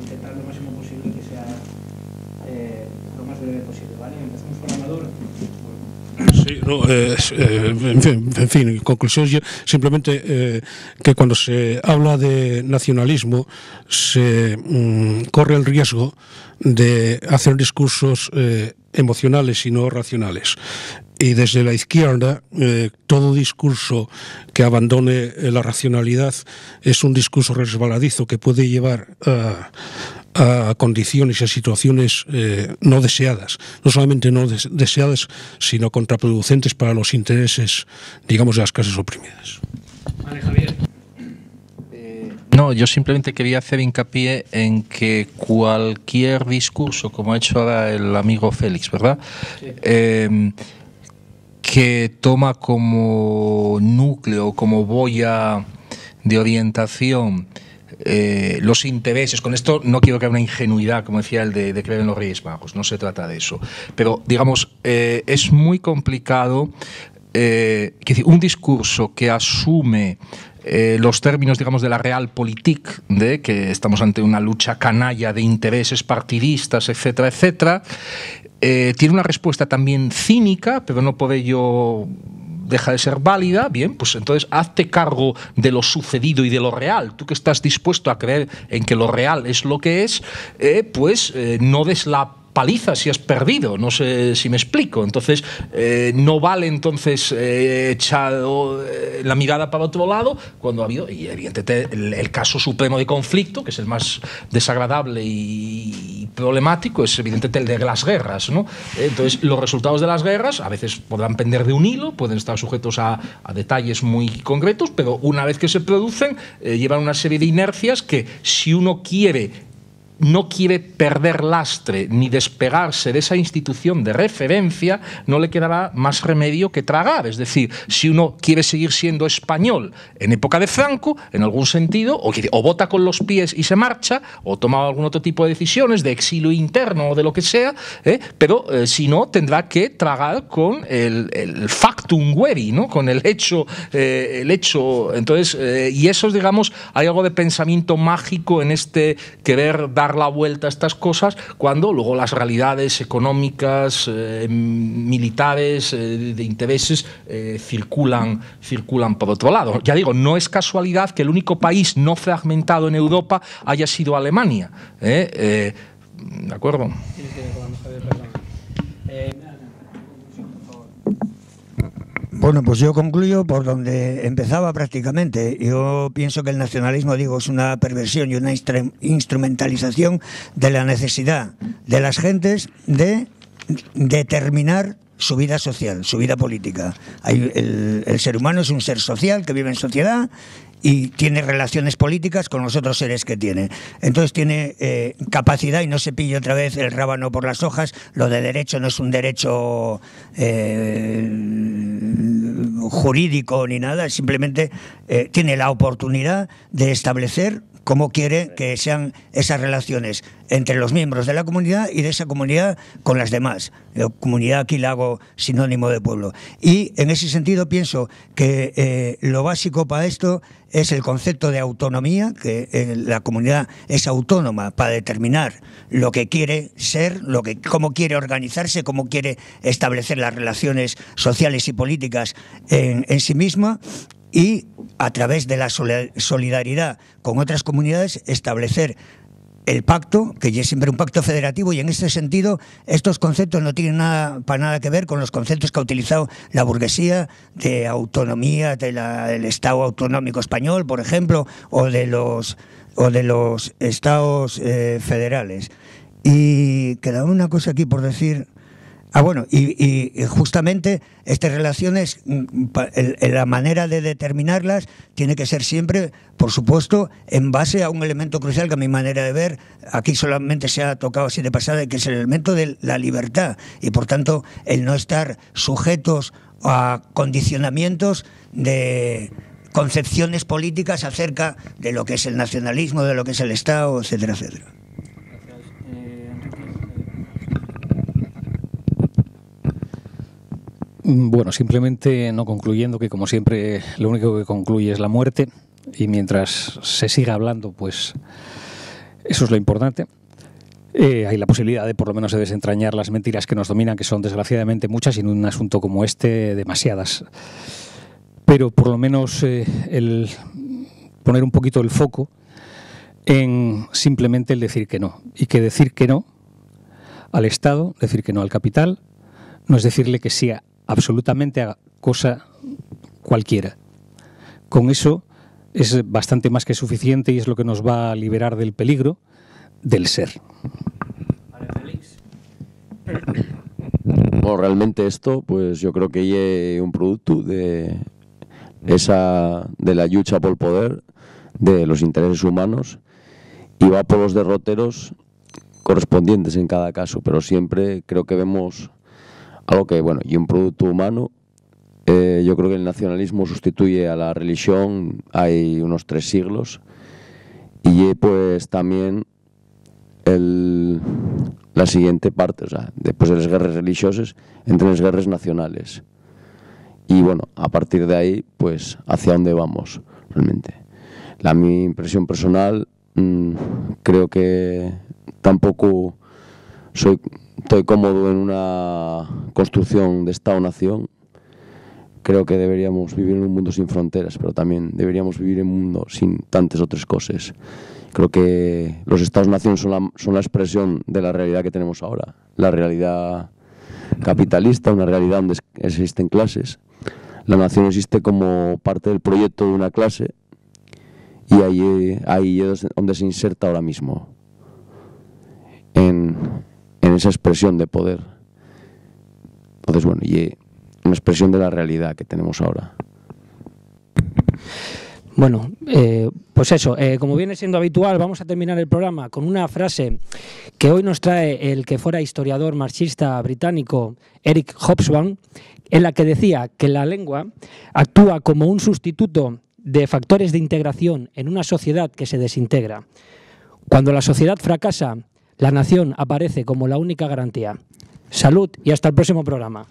Intentar lo máximo posible que sea lo más breve posible, ¿vale? Empezamos con Amador. Sí, no, en fin, en conclusión, simplemente que cuando se habla de nacionalismo se corre el riesgo de hacer discursos emocionales y no racionales. Y desde la izquierda, todo discurso que abandone la racionalidad es un discurso resbaladizo que puede llevar a condiciones y a situaciones no deseadas, no solamente no deseadas, sino contraproducentes para los intereses, digamos, de las clases oprimidas. Vale, Javier. No, yo simplemente quería hacer hincapié en que cualquier discurso, como ha hecho ahora el amigo Félix, ¿verdad? Sí. Que toma como núcleo, como boya de orientación los intereses. Con esto no quiero que haya una ingenuidad, como decía el de creer en los Reyes Magos, no se trata de eso. Pero, digamos, es muy complicado un discurso que asume los términos, digamos, de la realpolitik, de que estamos ante una lucha canalla de intereses partidistas, etcétera, etcétera, tiene una respuesta también cínica, pero no por ello deja de ser válida. Bien, pues entonces hazte cargo de lo sucedido y de lo real. Tú que estás dispuesto a creer en que lo real es lo que es, no des la paliza si has perdido, no sé si me explico. Entonces no vale entonces echar la mirada para otro lado cuando ha habido, y evidentemente el caso supremo de conflicto, que es el más desagradable y problemático, es evidentemente el de las guerras, ¿no? Entonces los resultados de las guerras a veces podrán pender de un hilo, pueden estar sujetos a detalles muy concretos, pero una vez que se producen llevan una serie de inercias que, si uno no quiere perder lastre ni despegarse de esa institución de referencia, no le quedará más remedio que tragar. Es decir, si uno quiere seguir siendo español en época de Franco, en algún sentido, o vota con los pies y se marcha, o toma algún otro tipo de decisiones de exilio interno o de lo que sea, pero si no, tendrá que tragar con el factum veri, ¿no? Con el hecho. Entonces, y eso, digamos, hay algo de pensamiento mágico en este querer dar la vuelta a estas cosas, cuando luego las realidades económicas, militares, de intereses circulan por otro lado. Ya digo, no es casualidad que el único país no fragmentado en Europa haya sido Alemania. ¿De acuerdo? Bueno, pues yo concluyo por donde empezaba prácticamente. Yo pienso que el nacionalismo, es una perversión y una instrumentalización de la necesidad de las gentes de determinar su vida social, su vida política. El ser humano es un ser social que vive en sociedad y tiene relaciones políticas con los otros seres que tiene. Entonces tiene capacidad, y no se pille otra vez el rábano por las hojas. Lo de derecho no es un derecho jurídico ni nada, simplemente tiene la oportunidad de establecer cómo quiere que sean esas relaciones entre los miembros de la comunidad y de esa comunidad con las demás. Comunidad aquí la hago sinónimo de pueblo. Y en ese sentido pienso que lo básico para esto es el concepto de autonomía, que la comunidad es autónoma para determinar lo que quiere ser, cómo quiere organizarse, cómo quiere establecer las relaciones sociales y políticas en sí misma, y a través de la solidaridad con otras comunidades establecer el pacto, que es siempre un pacto federativo, y en este sentido estos conceptos no tienen para nada que ver con los conceptos que ha utilizado la burguesía de autonomía del Estado autonómico español, por ejemplo, o de los estados federales. Y queda una cosa aquí por decir. Bueno, y justamente estas relaciones, la manera de determinarlas tiene que ser siempre, por supuesto, en base a un elemento crucial que, a mi manera de ver, aquí solamente se ha tocado así de pasada, que es el elemento de la libertad, y por tanto el no estar sujetos a condicionamientos de concepciones políticas acerca de lo que es el nacionalismo, de lo que es el Estado, etcétera, etcétera. Bueno, simplemente no concluyendo que, como siempre, lo único que concluye es la muerte, y mientras se siga hablando, pues eso es lo importante. Hay la posibilidad de, por lo menos, de desentrañar las mentiras que nos dominan, que son desgraciadamente muchas, y en un asunto como este demasiadas. Pero por lo menos el poner un poquito el foco en simplemente el decir que no, y que decir que no al Estado, decir que no al capital, no es decirle que sí a absolutamente a cosa cualquiera. Con eso es bastante más que suficiente, y es lo que nos va a liberar del peligro del ser. Bueno, realmente esto, pues yo creo que es un producto de la lucha por el poder, de los intereses humanos, y va por los derroteros correspondientes en cada caso, pero siempre creo que vemos algo que, bueno, y un producto humano. Yo creo que el nacionalismo sustituye a la religión hay unos 3 siglos, y pues también la siguiente parte, o sea, después de las guerras religiosas, entran las guerras nacionales. Y bueno, a partir de ahí, pues, ¿hacia dónde vamos realmente? Mi impresión personal, creo que tampoco estoy cómodo en una construcción de Estado-nación. Creo que deberíamos vivir en un mundo sin fronteras, pero también deberíamos vivir en un mundo sin tantas otras cosas. Creo que los Estados-nación son la expresión de la realidad que tenemos ahora. La realidad capitalista, una realidad donde existen clases. La nación existe como parte del proyecto de una clase, y ahí es donde se inserta ahora mismo, en esa expresión de poder. Entonces, bueno, y una expresión de la realidad que tenemos ahora. Bueno, pues eso, como viene siendo habitual, vamos a terminar el programa con una frase que hoy nos trae el que fuera historiador marxista británico Eric Hobsbawm, en la que decía que la lengua actúa como un sustituto de factores de integración en una sociedad que se desintegra. Cuando la sociedad fracasa, la nación aparece como la única garantía. Salud y hasta el próximo programa.